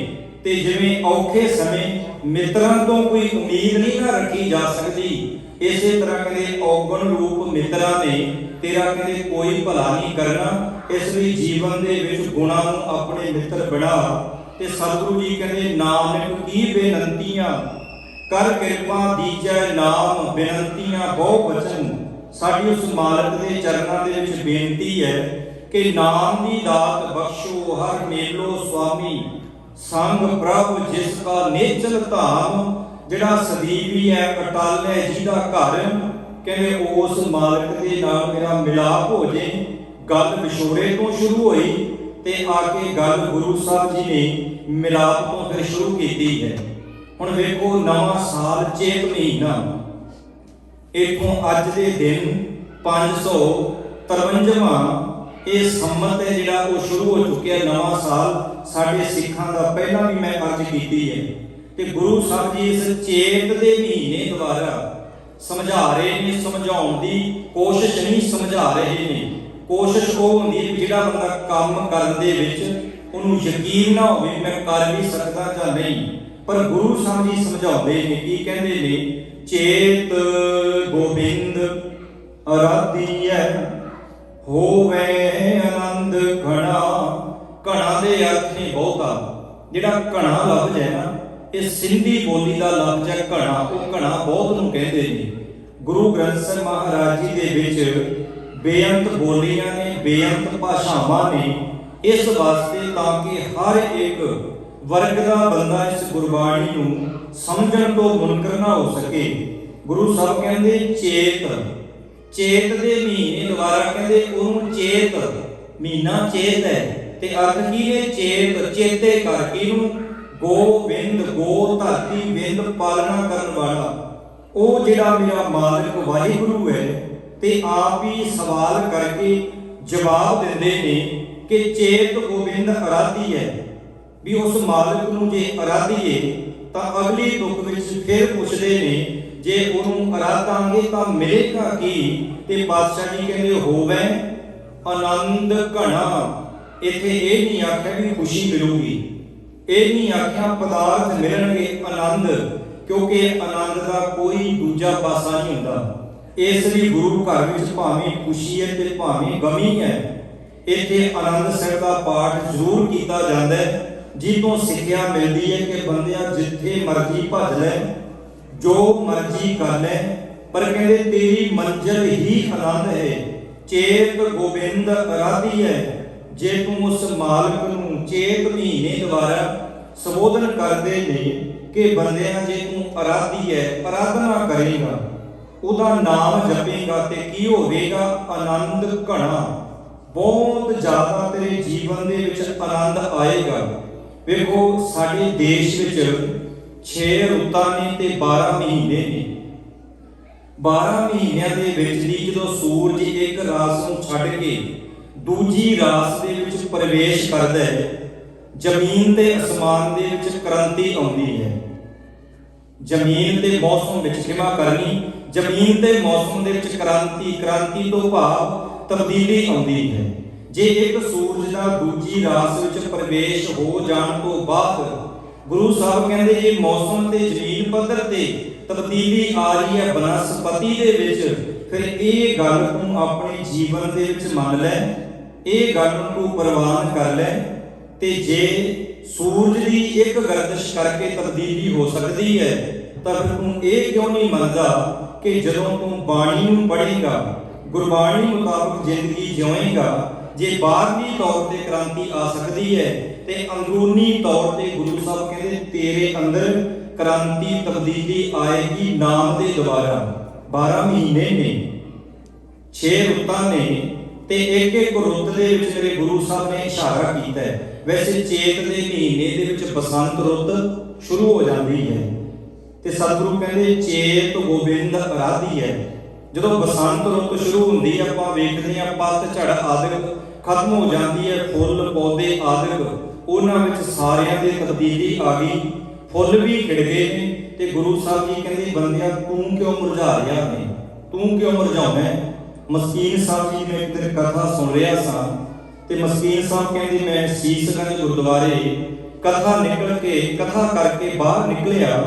ਤੇ ਜਿਵੇਂ ਔਖੇ ਸਮੇਂ ਮਿੱਤਰਾਂ ਤੋਂ ਕੋਈ ਉਮੀਦ ਨਹੀਂ ਨਾ ਰੱਖੀ ਜਾ ਸਕਦੀ, ਇਸੇ ਤਰ੍ਹਾਂ ਕਹਿੰਦੇ ਔਗਣ ਰੂਪ ਮਿੱਤਰਾਂ ਨੇ ਤੇਰਾ ਕਹਿੰਦੇ ਕੋਈ ਭਲਾ ਨਹੀਂ ਕਰਨਾ। ਇਸ ਲਈ ਜੀਵਨ ਦੇ ਵਿੱਚ ਗੁਣਾਂ ਨੂੰ ਆਪਣੇ ਮਿੱਤਰ ਬਣਾ। ਤੇ ਸਤਿਗੁਰੂ ਜੀ ਕਹਿੰਦੇ ਨਾਨਕ ਕੀ ਬੇਨੰਤੀਆਂ, ਕਰ ਕਿਰਪਾ ਦੀਜੈ ਨਾਮ। ਬੇਨੰਤੀਆਂ ਬਹੁ ਬਚਨ, ਸਾਡੀ ਉਸ ਮਾਲਕ ਦੇ ਚਰਨਾਂ ਦੇ ਵਿੱਚ ਬੇਨਤੀ ਹੈ ਕਿ ਨਾਮ ਦੀ ਦਾਤ ਬਖਸ਼ੋ, ਹਰ ਮੇਲੋ ਸੁਆਮੀ। ਸੰਗ ਪ੍ਰਭ ਜਿਸ ਕਾ ਨੇਚਲ ਧਾਮ, ਜਿਹੜਾ ਸਦੀਵੀ ਹੈ ਅਟਲ ਹੈ ਜਿਹਦਾ ਘਰ, ਕਹਿੰਦੇ ਉਸ ਮਾਲਕ ਦੇ ਨਾਲ ਮੇਰਾ ਮਿਲਾਪ ਹੋ ਜੇ। ਗੱਲ ਵਿਛੋੜੇ ਤੋਂ ਸ਼ੁਰੂ ਹੋਈ ਤੇ ਆ ਕੇ ਗੱਲ ਗੁਰੂ ਸਾਹਿਬ ਜੀ ਨੇ ਮਿਲਾਪ ਤੋਂ ਫਿਰ ਸ਼ੁਰੂ ਕੀਤੀ ਹੈ। ਹੁਣ ਵੇਖੋ ਨਵਾਂ ਸਾਲ ਚੇਤ ਮਹੀਨਾ, ਇਥੋਂ ਅੱਜ ਦੇ ਦਿਨ 553ਵਾਂ ਇਹ ਸੰਮਤ ਹੈ ਜਿਹੜਾ ਉਹ ਸ਼ੁਰੂ ਹੋ ਚੁੱਕਿਆ। ਨਵਾਂ ਸਾਲ ਸਾਡੇ ਸਿੱਖਾਂ ਦਾ ਪਹਿਲਾਂ ਵੀ ਮੈਂ ਅਰਜ਼ ਕੀਤੀ ਹੈ। ਤੇ ਗੁਰੂ ਸਾਹਿਬ ਜੀ ਇਸ ਚੇਤ ਦੇ ਮਹੀਨੇ ਦੁਆਰਾ ਸਮਝਾ ਰਹੇ ਨੇ, ਸਮਝਾਉਣ ਦੀ ਕੋਸ਼ਿਸ਼ ਨਹੀਂ ਸਮਝਾ ਰਹੇ ਨੇ। ਕੋਸ਼ਿਸ਼ ਉਹ ਹੁੰਦੀ ਹੈ ਜਿਹੜਾ ਬੰਦਾ ਕੰਮ ਕਰਨ ਦੇ ਵਿੱਚ ਉਹਨੂੰ ਯਕੀਨ ਨਾ ਹੋਵੇ ਮੈਂ ਕਰ ਵੀ ਸਕਦਾ ਜਾਂ ਨਹੀਂ, ਪਰ ਗੁਰੂ ਸਾਹਿਬ ਜੀ ਸਮਝਾਉਂਦੇ ਨੇ, ਕੀ ਕਹਿੰਦੇ ਨੇ, ਚੇਤ ਗੋਬਿੰਦ ਅਰਾਧੀਐ ਹੋਵੇ ਆਨੰਦ ਘਣਾ। ਘਣਾ ਦੇ ਅਰਥ ਨੇ ਬਹੁਤਾ। ਜਿਹੜਾ ਘਣਾ ਲਫ਼ਜ਼ ਹੈ ਨਾ, ਇਹ ਸਿੰਧੀ ਬੋਲੀ ਦਾ ਲਫ਼ਜ਼ ਹੈ ਘਣਾ। ਉਹ ਘਣਾ ਬਹੁਤ ਨੂੰ ਕਹਿੰਦੇ ਨੇ। ਗੁਰੂ ਗ੍ਰੰਥ ਸਾਹਿਬ ਮਹਾਰਾਜ ਜੀ ਦੇ ਵਿੱਚ ਬੇਅੰਤ ਬੋਲੀਆਂ ਨੇ, ਬੇਅੰਤ ਭਾਸ਼ਾਵਾਂ ਨੇ, ਇਸ ਵਾਸਤੇ ਤਾਂ ਕਿ ਹਰ ਇੱਕ ਵਰਗ ਦਾ ਬੰਦਾ ਇਸ ਗੁਰਬਾਣੀ ਨੂੰ ਸਮਝਣ ਤੋਂ ਮੁਨਕਰ ਨਾ ਹੋ ਸਕੇ। ਗੁਰੂ ਸਾਹਿਬ ਕਹਿੰਦੇ ਚੇਤ, ਚੇਤ ਦੇ ਮਹੀਨੇ ਦੁਆਰਾ ਕਹਿੰਦੇ ਉਹਨੂੰ ਚੇਤ, ਮਹੀਨਾ ਚੇਤ ਹੈ। ਤੇ ਅਰਥ ਕੀ ਹੈ? ਚੇਤ, ਚੇਤੇ ਕਰਕੇ ਨੂੰ। ਗੋਬਿੰਦ, ਗੋ ਧਰਤੀ, ਬਿੰਦ ਪਾਲਣਾ ਕਰਨ ਵਾਲਾ, ਉਹ ਜਿਹੜਾ ਮੇਰਾ ਮਾਲਕ ਵਾਹਿਗੁਰੂ ਹੈ। ਤੇ ਆਪ ਹੀ ਸਵਾਲ ਕਰਕੇ ਜਵਾਬ ਦਿੰਦੇ ਨੇ ਕਿ ਚੇਤ ਗੋਬਿੰਦ ਅਰਾਧੀ ਹੈ, ਵੀ ਉਸ ਮਾਲਕ ਨੂੰ ਜੇ ਅਰਾਧੀਏ ਤਾਂ ਅਗਲੀ ਤੁਕ ਵਿੱਚ ਫਿਰ ਪੁੱਛਦੇ ਨੇ ਜੇ ਉਹਨੂੰ ਅਰਾਧਾਂਗੇ ਤਾਂ ਮਿਲੇਗਾ ਕੀ? ਤੇ ਪਾਤਸ਼ਾਹ ਜੀ ਕਹਿੰਦੇ ਹੋਵੇ ਆਨੰਦ ਘਣਾ। ਇੱਥੇ ਇਹ ਨਹੀਂ ਆਖਿਆ ਵੀ ਖੁਸ਼ੀ ਮਿਲੂਗੀ, ਇਹ ਨਹੀਂ ਆਖਿਆ ਪਦਾਰਥ ਮਿਲਣਗੇ, ਆਨੰਦ, ਕਿਉਂਕਿ ਆਨੰਦ ਦਾ ਕੋਈ ਦੂਜਾ ਪਾਸਾ ਨਹੀਂ ਹੁੰਦਾ। ਇਸ ਲਈ ਗੁਰੂ ਘਰ ਵਿੱਚ ਭਾਵੇਂ ਖੁਸ਼ੀ ਹੈ ਤੇ ਭਾਵੇਂ ਗਮੀ ਹੈ, ਇੱਥੇ ਆਨੰਦ ਸਾਹਿਬ ਦਾ ਪਾਠ ਜ਼ਰੂਰ ਕੀਤਾ ਜਾਂਦਾ ਹੈ, ਜਿੱਥੋਂ ਸਿੱਖਿਆ ਮਿਲਦੀ ਹੈ ਕਿ ਬੰਦਿਆ ਜਿੱਥੇ ਮਰਜ਼ੀ ਭੱਜ ਲੈ, ਜੋ ਮਰਜ਼ੀ ਕਰ ਲੈ, ਪਰ ਕਹਿੰਦੇ ਤੇਰੀ ਮੰਜ਼ਿਲ ਹੀ ਆਨੰਦ ਹੈ। ਚੇਤ ਗੋਬਿੰਦ ਅਰਾਧੀ ਹੈ। ਜੇ ਤੂੰ ਉਸ ਮਾਲਕ ਨੂੰ ਚੇਤ ਮਹੀਨੇ ਦੁਆਰਾ ਸੰਬੋਧਨ ਕਰਦੇ ਨੇ ਕਿ ਬੰਦਿਆ ਜੇ ਤੂੰ ਅਰਾਧੀ ਹੈ, ਅਰਾਧਨਾ ਕਰੇਗਾ, ਉਹਦਾ ਨਾਮ ਜਪੇਗਾ ਤੇ ਕੀ ਹੋਵੇਗਾ? ਆਨੰਦ ਘਣਾ। ਬਹੁਤ ਜ਼ਿਆਦਾ ਤੇਰੇ ਜੀਵਨ ਦੇ ਵਿੱਚ ਆਨੰਦ ਆਏਗਾ। ਵੇਖੋ ਸਾਡੇ ਦੇਸ਼ ਵਿੱਚ 6 ਰੁੱਤਾਂ ਨੇ ਤੇ 12 ਮਹੀਨੇ ਨੇ। 12 ਮਹੀਨਿਆਂ ਦੇ ਵਿੱਚ ਦੀ ਜਦੋਂ ਸੂਰਜ ਇੱਕ ਰਾਸ ਨੂੰ ਛੱਡ ਕੇ ਦੂਜੀ ਰਾਸ ਦੇ ਵਿੱਚ ਪ੍ਰਵੇਸ਼ ਕਰਦਾ ਹੈ, ਜ਼ਮੀਨ ਤੇ ਅਸਮਾਨ ਦੇ ਵਿੱਚ ਕ੍ਰਾਂਤੀ ਆਉਂਦੀ ਹੈ। ਜ਼ਮੀਨ ਤੇ ਮੌਸਮ ਵਿੱਚ, ਖਿਮਾ ਕਰਨੀ, ਜ਼ਮੀਨ ਤੇ ਮੌਸਮ ਦੇ ਵਿੱਚ ਕ੍ਰਾਂਤੀ ਤੋਂ ਭਾਵ ਤਬਦੀਲੀ ਆਉਂਦੀ ਹੈ। ਜੇ ਇੱਕ ਸੂਰਜ ਦਾ ਦੂਜੀ ਰਾਸ ਵਿੱਚ ਪ੍ਰਵੇਸ਼ ਹੋ ਜਾਣ ਤੋਂ ਬਾਅਦ ਗੁਰੂ ਸਾਹਿਬ ਕਹਿੰਦੇ ਜੇ ਮੌਸਮ ਤੇ ਜ਼ਮੀਨ ਪੱਧਰ ਤੇ ਤਬਦੀਲੀ ਆ ਰਹੀ ਹੈ ਬਨਸਪਤੀ ਦੇ ਵਿੱਚ, ਫਿਰ ਇਹ ਗੱਲ ਤੂੰ ਆਪਣੇ ਜੀਵਨ ਦੇ ਵਿੱਚ ਮੰਨ ਲੈ, ਇਹ ਗੱਲ ਨੂੰ ਤੂੰ ਪ੍ਰਵਾਨ ਕਰ ਲੈ। ਤੇ ਜੇ ਸੂਰਜ ਦੀ ਇੱਕ ਗਰਦਿਸ਼ ਕਰਕੇ ਤਬਦੀਲੀ ਹੋ ਸਕਦੀ ਹੈ ਤਾਂ ਫਿਰ ਤੂੰ ਇਹ ਕਿਉਂ ਨਹੀਂ ਮੰਨਦਾ ਕਿ ਜਦੋਂ ਤੂੰ ਬਾਣੀ ਨੂੰ ਪੜ੍ਹੇਗਾ, ਗੁਰਬਾਣੀ ਮੁਤਾਬਕ ਜ਼ਿੰਦਗੀ ਜਿਉਏਗਾ, ਜੇ ਬਾਹਰਲੀ ਤੌਰ ਤੇ ਕ੍ਰਾਂਤੀ ਆ ਸਕਦੀ ਹੈ ਤੇ ਅੰਦਰੂਨੀ ਤੌਰ ਤੇ ਗੁਰੂ ਸਾਹਿਬ ਕਹਿੰਦੇ ਤੇਰੇ ਅੰਦਰ ਕ੍ਰਾਂਤੀ ਤਬਦੀਲੀ ਆਏਗੀ ਨਾਮ ਦੇ ਦੁਆਰਾ। 12 ਮਹੀਨੇ ਨੇ, 6 ਰੁੱਤਾਂ ਨੇ ਤੇ ਇੱਕ ਰੁੱਤ ਦੇ ਵਿੱਚ ਮੇਰੇ ਗੁਰੂ ਸਾਹਿਬ ਨੇ ਇਸ਼ਾਰਾ ਕੀਤਾ ਹੈ। ਵੈਸੇ ਚੇਤ ਦੇ ਮਹੀਨੇ ਦੇ ਵਿੱਚ ਬਸੰਤ ਰੁੱਤ ਸ਼ੁਰੂ ਹੋ ਜਾਂਦੀ ਹੈ ਤੇ ਸਤਿਗੁਰੂ ਕਹਿੰਦੇ ਚੇਤ ਗੋਬਿੰਦ ਅਰਾਧੀ ਹੈ। ਜਦੋਂ ਬਸੰਤ ਰੁੱਤ ਸ਼ੁਰੂ ਹੁੰਦੀ ਹੈ ਆਪਾਂ ਵੇਖਦੇ ਹਾਂ ਪੱਤ ਝੜ ਆਦਿਕ ਖਤਮ ਹੋ ਜਾਂਦੀ ਹੈ, ਫੁੱਲ ਪੌਦੇ ਆਦਿਕ ਉਹਨਾਂ ਵਿੱਚ ਸਾਰਿਆਂ ਦੇ ਤਬਦੀਲੀ ਆ ਗਈ, ਫੁੱਲ ਵੀ ਖਿੜ ਗਏ ਨੇ। ਤੇ ਗੁਰੂ ਸਾਹਿਬ ਜੀ ਕਹਿੰਦੇ ਬੰਦਿਆ ਤੂੰ ਕਿਉਂ ਮੁਰਝਾ ਰਿਹਾ ਹੈ, ਤੂੰ ਕਿਉਂ ਮੁਰਝਾਉਣਾ? ਮਸਕੀਨ ਸਾਹਿਬ ਜੀ ਨੇ ਇੱਕ ਦਿਨ ਕਥਾ ਸੁਣ ਰਿਹਾ ਸਾਂ ਤੇ ਮਸਕੀਨ ਸਾਹਿਬ ਕਹਿੰਦੇ ਮੈਂ ਸੀਸਗੰਜ ਗੁਰਦੁਆਰੇ ਕਥਾ ਕਰਕੇ ਬਾਹਰ ਨਿਕਲਿਆ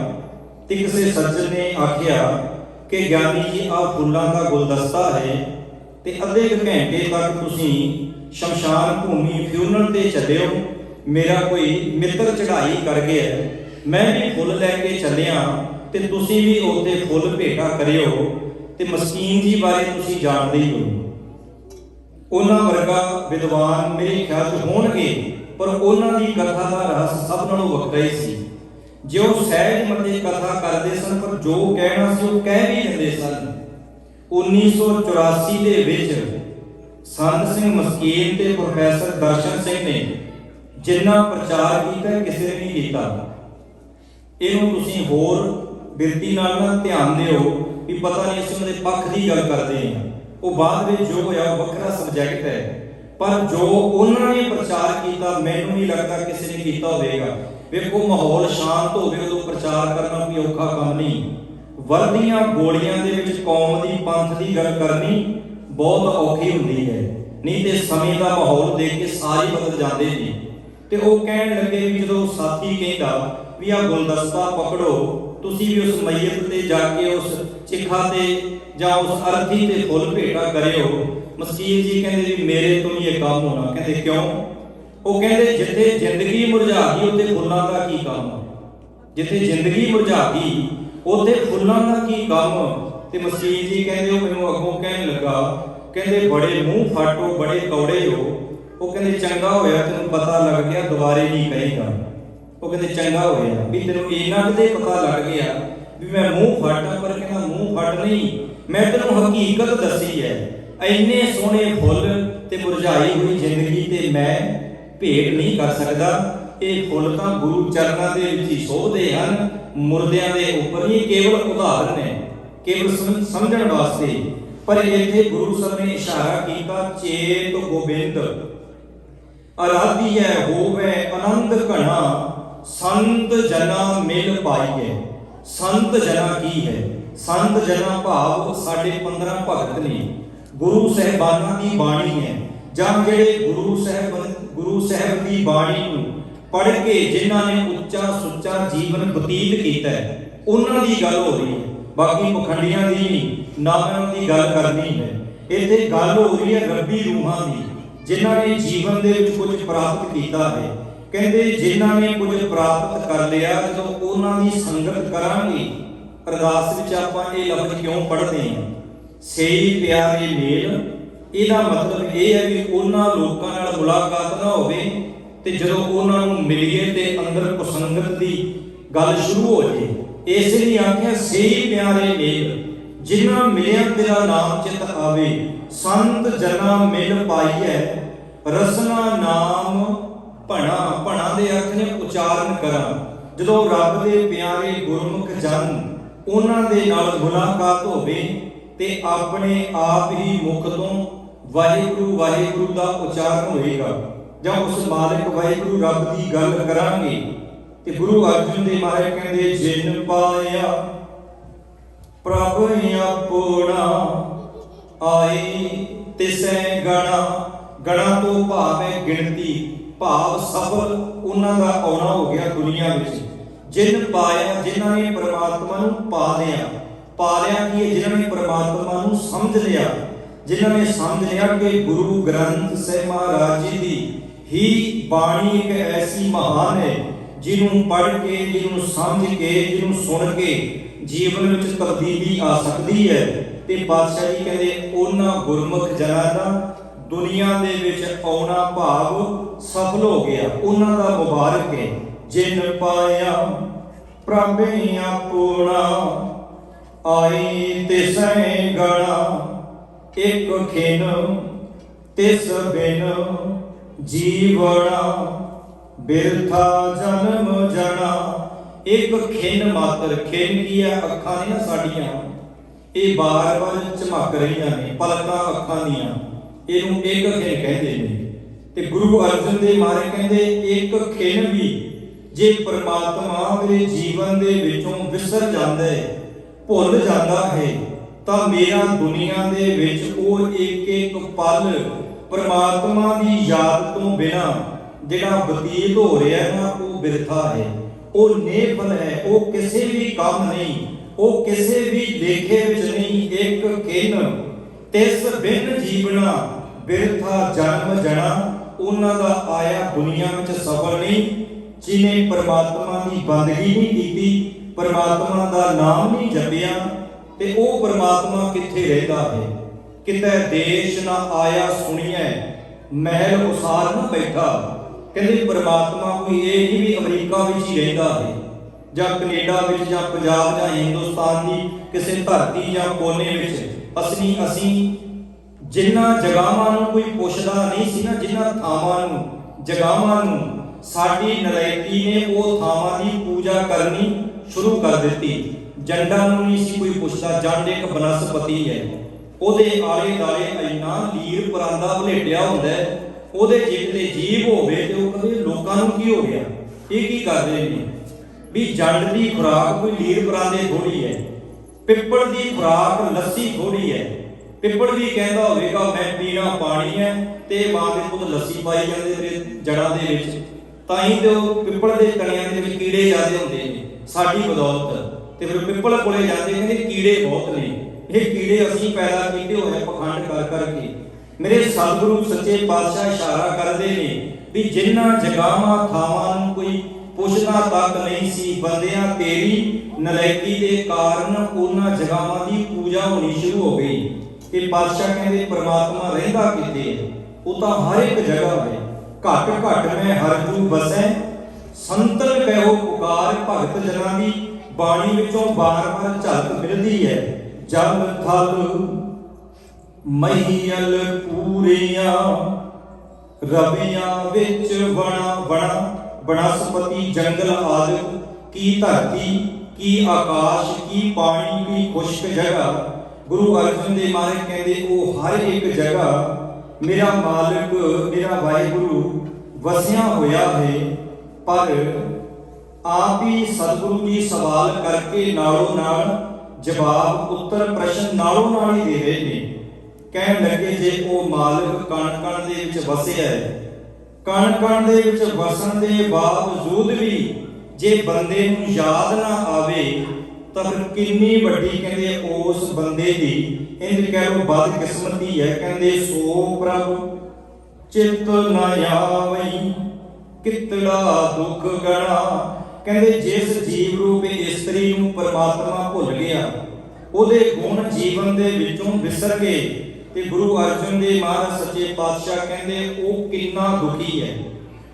ਤੇ ਕਿਸੇ ਸੱਜਣ ਨੇ ਆਖਿਆ ਕਿ ਗਿਆਨੀ ਜੀ ਆਹ ਫੁੱਲਾਂ ਦਾ ਗੁਲਦਸਤਾ ਹੈ ਤੇ ਅੱਧੇ ਘੰਟੇ ਤੱਕ ਤੁਸੀਂ ਸ਼ਮਸ਼ਾਨ ਭੂਮੀ ਫਿਊਨਲ ਤੇ ਚੱਲਿਓ, ਮੇਰਾ ਕੋਈ ਮਿੱਤਰ ਚੜ੍ਹਾਈ ਕਰ ਗਿਆ, ਮੈਂ ਵੀ ਫੁੱਲ ਲੈ ਕੇ ਚੱਲਿਆ ਤੇ ਤੁਸੀਂ ਵੀ ਉੱਥੇ ਫੁੱਲ ਭੇਟਾ ਕਰਿਓ। ਤੇ ਮਸਕੀਨ ਜੀ ਬਾਰੇ ਤੁਸੀਂ ਜਾਣਦੇ ਹੀ ਹੋ, ਉਹਨਾਂ ਵਰਗਾ ਵਿਦਵਾਨ ਮੇਰੇ ਖਿਆਲ 'ਚ ਹੋਣਗੇ, ਪਰ ਉਹਨਾਂ ਦੀ ਕਥਾ ਦਾ ਰਹੱਸ ਸਭ ਨਾਲੋਂ ਵੱਖਰਾ ਹੀ ਸੀ। ਜੇ ਉਹ ਸਹਿਜ ਮਤੇ ਕਥਾ ਕਰਦੇ ਸਨ ਪਰ ਜੋ ਕਹਿਣਾ ਸੀ ਉਹ ਕਹਿ ਵੀ ਦਿੰਦੇ ਸਨ। 1984 ਦੇ ਵਿੱਚ ਸੰਤ ਸਿੰਘ ਮਸਕੀਨ ਤੇ ਪ੍ਰੋਫੈਸਰ ਦਰਸ਼ਨ ਸਿੰਘ ਨੇ ਜਿੰਨਾ ਪ੍ਰਚਾਰ ਕੀਤਾ ਕਿਸੇ ਨੇ ਨਹੀਂ ਕੀਤਾ। ਇਹਨੂੰ ਤੁਸੀਂ ਹੋਰ ਬਿਰਤੀ ਨਾਲ ਨਾ ਧਿਆਨ ਦਿਓ ਵੀ ਪਤਾ ਨਹੀਂ ਅਸੀਂ ਉਹਨਾਂ ਦੇ ਪੱਖ ਦੀ ਗੱਲ ਕਰਦੇ ਹਾਂ, ਉਹ ਬਾਅਦ ਵਿੱਚ ਜੋ ਹੋਇਆ ਉਹ ਵੱਖਰਾ ਸਬਜੈਕਟ ਹੈ, ਪਰ ਜੋ ਉਹਨਾਂ ਨੇ ਪ੍ਰਚਾਰ ਕੀਤਾ ਮੈਨੂੰ ਨਹੀਂ ਲੱਗਦਾ ਕਿਸੇ ਨੇ ਕੀਤਾ ਹੋਵੇਗਾ। ਵੇਖੋ ਮਾਹੌਲ ਸ਼ਾਂਤ ਹੋਵੇ ਉਦੋਂ ਪ੍ਰਚਾਰ ਕਰਨਾ ਕੋਈ ਔਖਾ ਕੰਮ ਨਹੀਂ। ਵਰਦੀਆਂ ਗੋਲੀਆਂ ਦੇ ਵਿੱਚ ਕੌਮ ਦੀ ਪੰਥ ਦੀ ਗੱਲ ਕਰਨੀ ਬਹੁਤ ਔਖੀ ਹੁੰਦੀ ਹੈ। नहीं तो समय का माहौल देख के सारे बदल जाते हैं। तो वो कहन लगे भी जो साथी कहता भी आ गुलदस्ता पकड़ो, तुसी भी उस मैयत ते जाके उस चिखा ते या उस अर्थी ते फुल भेटा करियो। मसीह जी कहते भी मेरे तो नहीं ये काम होना। कहते क्यों? वो कहते जिथे जिंदगी मुरझा गई उत्थे फुल्लां दा की काम, जिथे जिंदगी मुरझा गई उत्थे फुल्लां दा की काम। ते मसीह जी कहते वो मैनूं अगों कहन लगा, कहते बड़े मूँह फाटो, बड़े कौड़े हो। वो कहते चंगा होया तेनों पता लग गया, दोबारे नहीं कहेगा। वो कहते चंगा होया भी तेनों इन्ना कदे पता लग गया भी मैं मूँह फट, पर कहना मूँह फट नहीं, मैं तेनों हकीकत दसी है। इन्ने सोहने फुल ते मुरझाई हुई जिंदगी ते मैं भेंट नहीं कर सकदा। ये फुल तां गुरु चरनां दे विच ही शोभदे हन, मुरदियां दे उपर नहीं। केवल उदाहरण है, केवल समझण वास्ते। पर इत्थे गुरु साहब ने इशारा किया, चेत गोबिंद आराधी है होवे आनंद घना, संत जना मिल पाईए। संत जना की है? संत जना भाव साढ़े 15 भगत ने, गुरु साहिबाना की बाणी है, जां जेड़े गुरु साहब की बाणी नूं पढ़ के जिन्हां ने उच्चा सुच्चा जीवन बतीत किया है, उन्हां दी गल हो रही है। बाकी पखंडियां दी नहीं, ना मैं उन्हां दी गल करनी है। इत्थे गल हो रही है रब्बी रूहां दी, जिन्हां ने जीवन दे विच कुछ प्राप्त किया है। कहते जिन्हां ने कुछ प्राप्त कर लिया, जो उन्हां दी संगत करांगे। अरदास विच आपां ये लफ्ज़ क्यों पढ़ते हैं? सही प्यारे मेल, इहदा मतलब यह है भी उन्हां लोकां नाल मुलाकात ना होवे ते जदों उन्हां नूं मिलीए ते अंदर कुसंगत दी गल शुरू हो जाए। इसलिए आख्या सही प्यारे मेल, जिन्हां मिलिया तेरा नाम चित आवे। संत जना मिल पाईए, रसना नाम भणा। भणा दे अर्थ ने उचारण करा। जदों रब दे प्यारे गुरमुख जन उन्हां दे नाल मुलाकात होवे ते अपने आप ही मुख तो वाहिगुरु वाहिगुरु का उचारण होएगा, जां उस मालिक वाहिगुरु रब की गल करांगे। ते गुरु अर्जुन देव महाराज कहते जिन पाया प्रभ अपना, आई तिसै गणा। गणा तो भाव है गिनती, भाव सफल उन्हां दा आउणा हो गया दुनिया विच। जिन पाया, जिन्हां ने परमात्मा नूं पा लिया। पा लिया कि जिन्हां ने परमात्मा नूं समझ लिया, जिन्हां ने समझ लिया कि गुरु ग्रंथ साहिब महाराज जी दी ही बाणी एक ऐसी महान है, जिन्हों पढ़ के, जिन्हों समझ के, जिन्हों सुन के जीवन में तब्दीली आ सकती है। ते पातशाह जी कहते उन्हां गुरमुख जनां दा दुनिया दे विच आउणा भाव सफल हो गया, उन्हां दा मुबारक है। जिन पाया प्रभ अपना, आई तिसै गणा। एक खिन तिस बिन जीवना, बिरथा जन्म जना। एक खिन मात्र, खिन की है अखां ने ना साडियां, ये बार बार झमक रही ने पलकां अखां दियां, इहनूं एक खिन कहते हैं। ते गुरु अर्जन देव महाराज कहते एक खिन भी जे परमात्मा मेरे जीवन दे विचों विसर जाता है, भुल जाता है, तां मेरा दुनिया दे विच वो एक एक पल परमात्मा की याद तो बिना जिहड़ा बतीत हो रहा है ना, वो बिरथा है, वो नेफल है, वो किसी भी काम नहीं, वो किसी भी लेखे विच नहीं। एक किन तिस बिन जीवना, बिरथा जन्म जना। उन्हां दा आया दुनिया विच सफल नहीं, जिन्हें परमात्मा की बंदगी नहीं की, परमात्मा का नाम नहीं जपिया, ते वो परमात्मा किथे रहिंदा है। किते देश ना आया सुनिए, महल उसार ना बैठा। कहते परमात्मा कोई ये नहीं भी अमरीका विच ही रहिंदा है, जां कनेडा विच, जां पंजाब, जां हिंदुस्तान की किसी धरती जां कोने विच। असीं जिन्हां जगहां नूं कोई पुछदा नहीं सी ना, जिन्हां थावां नूं जगहां नूं साडी नलायकी ने वो थावां दी पूजा करनी शुरू कर दी। जंडां नूं नहीं सी कोई पुछदा। जंड एक बनस्पति है, ਉਹਦੇ ਆਲੇ ਦਾਲੇ ਇੰਨਾ ਲੀਰ ਪਰਾਂਦਾ ਵਲੇਟਿਆ ਹੁੰਦਾ ਹੈ, ਉਹਦੇ ਜਿੱਤੇ ਜੀਵ ਹੋਵੇ ਤੇ ਉਹ ਕਦੇ ਲੋਕਾਂ ਨੂੰ ਕੀ ਹੋ ਗਿਆ, ਇਹ ਕੀ ਕਰਦੇ ਨੇ ਵੀ ਜੰਡ ਦੀ ਖੁਰਾਕ ਕੋਈ ਲੀਰ ਪਰਾਂਦੇ ਥੋੜੀ ਹੈ, ਪਿੱਪਲ ਦੀ ਖੁਰਾਕ ਲੱਸੀ ਥੋੜੀ ਹੈ, ਪਿੱਪਲ ਵੀ ਕਹਿੰਦਾ ਹੋਵੇਗਾ ਮੈਂ ਪੀਣਾ ਪਾਣੀ ਹੈ, ਤੇ ਮਾਂ ਦੇ ਪੁੱਤ ਲੱਸੀ ਪਾਈ ਜਾਂਦੇ ਮੇਰੇ ਜੜ੍ਹਾਂ ਦੇ ਵਿੱਚ, ਤਾਂ ਹੀ ਤੇ ਉਹ ਪਿੱਪਲ ਦੇ ਤਣਿਆਂ ਦੇ ਵਿੱਚ ਕੀੜੇ ਜ਼ਿਆਦਾ ਹੁੰਦੇ ਨੇ ਸਾਡੀ ਬਦੌਲਤ। ਤੇ ਫਿਰ ਪਿੱਪਲ ਕੋਲੇ ਜਾਂਦੇ ਕਹਿੰਦੇ ਕੀੜੇ ਬਹੁਤ ਨੇ, ਇਹ ਕੀੜੇ ਅਸੀਂ ਪੈਦਾ ਕੀਤੇ ਹੋਏ ਪਖੰਡ ਕਰ ਕਰਕੇ। ਮੇਰੇ ਸਤਿਗੁਰੂ ਸੱਚੇ ਪਾਤਸ਼ਾਹ ਇਸ਼ਾਰਾ ਕਰਦੇ ਨੇ ਵੀ ਜਿਨ੍ਹਾਂ ਜਗ੍ਹਾਵਾਂ ਥਾਵਾਂ ਨੂੰ ਕੋਈ ਪੁੱਛਦਾ ਤੱਕ ਨਹੀਂ ਸੀ, ਬੰਦਿਆਂ ਤੇਰੀ ਨਲਾਇਕੀ ਦੇ ਕਾਰਨ ਉਹਨਾਂ ਜਗ੍ਹਾਵਾਂ ਦੀ ਪੂਜਾ ਹੋਣੀ ਸ਼ੁਰੂ ਹੋ ਗਈ। ਤੇ ਪਾਤਸ਼ਾਹ ਕਹਿੰਦੇ ਪ੍ਰਮਾਤਮਾ ਰਹਿੰਦਾ ਕਿੱਥੇ ਹੈ? ਉਹ ਤਾਂ ਹਰ ਇੱਕ ਜਗ੍ਹਾ ਹੈ। ਘਟ ਘਟ ਮੈਂ ਹਰ ਜੂ ਵਸੈ, ਸੰਤਨ ਕਹਿਓ ਪੁਕਾਰ। ਭਗਤ ਜਨਾਂ ਦੀ ਬਾਣੀ ਵਿੱਚੋਂ ਬਾਰ-ਬਾਰ ਝਲਕ ਮਿਲਦੀ ਹੈ। ਜਲ ਥਲ ਮਹੀਲ ਪੂਰੀਆਂ, ਰਵੀਆਂ ਵਿੱਚ ਵਣਾ ਵਣਾ, ਬਨਸਪਤੀ ਜੰਗਲ ਆਦਿ ਕੀ ਧਰਤੀ ਕੀ ਆਕਾਸ਼ ਕੀ ਪਾਣੀ ਕੀ ਖੁਸ਼ਕ ਜਗ੍ਹਾ। ਗੁਰੂ ਅਰਜਨ ਦੇਵ ਮਹਾਰਾਜ ਕਹਿੰਦੇ ਉਹ ਹਰ ਇੱਕ ਜਗ੍ਹਾ ਮੇਰਾ ਮਾਲਕ ਮੇਰਾ ਵਾਹਿਗੁਰੂ ਵਸਿਆ ਹੋਇਆ ਹੈ। ਪਰ ਆਪ ਹੀ ਸਤਿਗੁਰੂ ਜੀ ਸਵਾਲ ਕਰਕੇ ਨਾਲੋਂ ਨਾਲ ਜਵਾਬ ਉੱਤਰ ਪ੍ਰਸ਼ਨ ਨਾਲੋਂ ਨਾਲ ਹੀ ਦੇ ਰਹੇ ਨੇ। ਕਹਿਣ ਲੱਗੇ ਜੇ ਉਹ ਮਾਲਕ ਕਣ ਕਣ ਦੇ ਵਿੱਚ ਵਸਿਆ ਹੈ, ਕਣ ਕਣ ਦੇ ਵਿੱਚ ਵਸਣ ਦੇ ਬਾਵਜੂਦ ਵੀ ਜੇ ਬੰਦੇ ਨੂੰ ਯਾਦ ਨਾ ਆਵੇ ਤਾਂ ਫਿਰ ਕਿੰਨੀ ਵੱਡੀ ਕਹਿੰਦੇ ਉਸ ਬੰਦੇ ਦੀ ਇੰਜ ਕਹਿ ਲੋ ਬਦਕਿਸਮਤੀ ਹੈ। ਕਹਿੰਦੇ ਸੋ ਪ੍ਰਭ ਚਿਤ ਨਾ ਆਵਈ, ਕਿਤੜਾ ਦੁੱਖ ਗਣਾ। ਕਹਿੰਦੇ ਜਿਸ ਜੀਵ ਰੂਪ ਇਸਤਰੀ ਨੂੰ ਪਰਮਾਤਮਾ ਭੁੱਲ ਗਿਆ, ਉਹਦੇ ਗੁਣ ਜੀਵਨ ਦੇ ਵਿੱਚੋਂ ਵਿਸਰ ਗਏ, ਤੇ ਗੁਰੂ ਅਰਜਨ ਦੇਵ ਮਹਾਰਾਜ ਸੱਚੇ ਪਾਤਸ਼ਾਹ ਕਹਿੰਦੇ ਉਹ ਕਿੰਨਾ ਦੁਖੀ ਹੈ।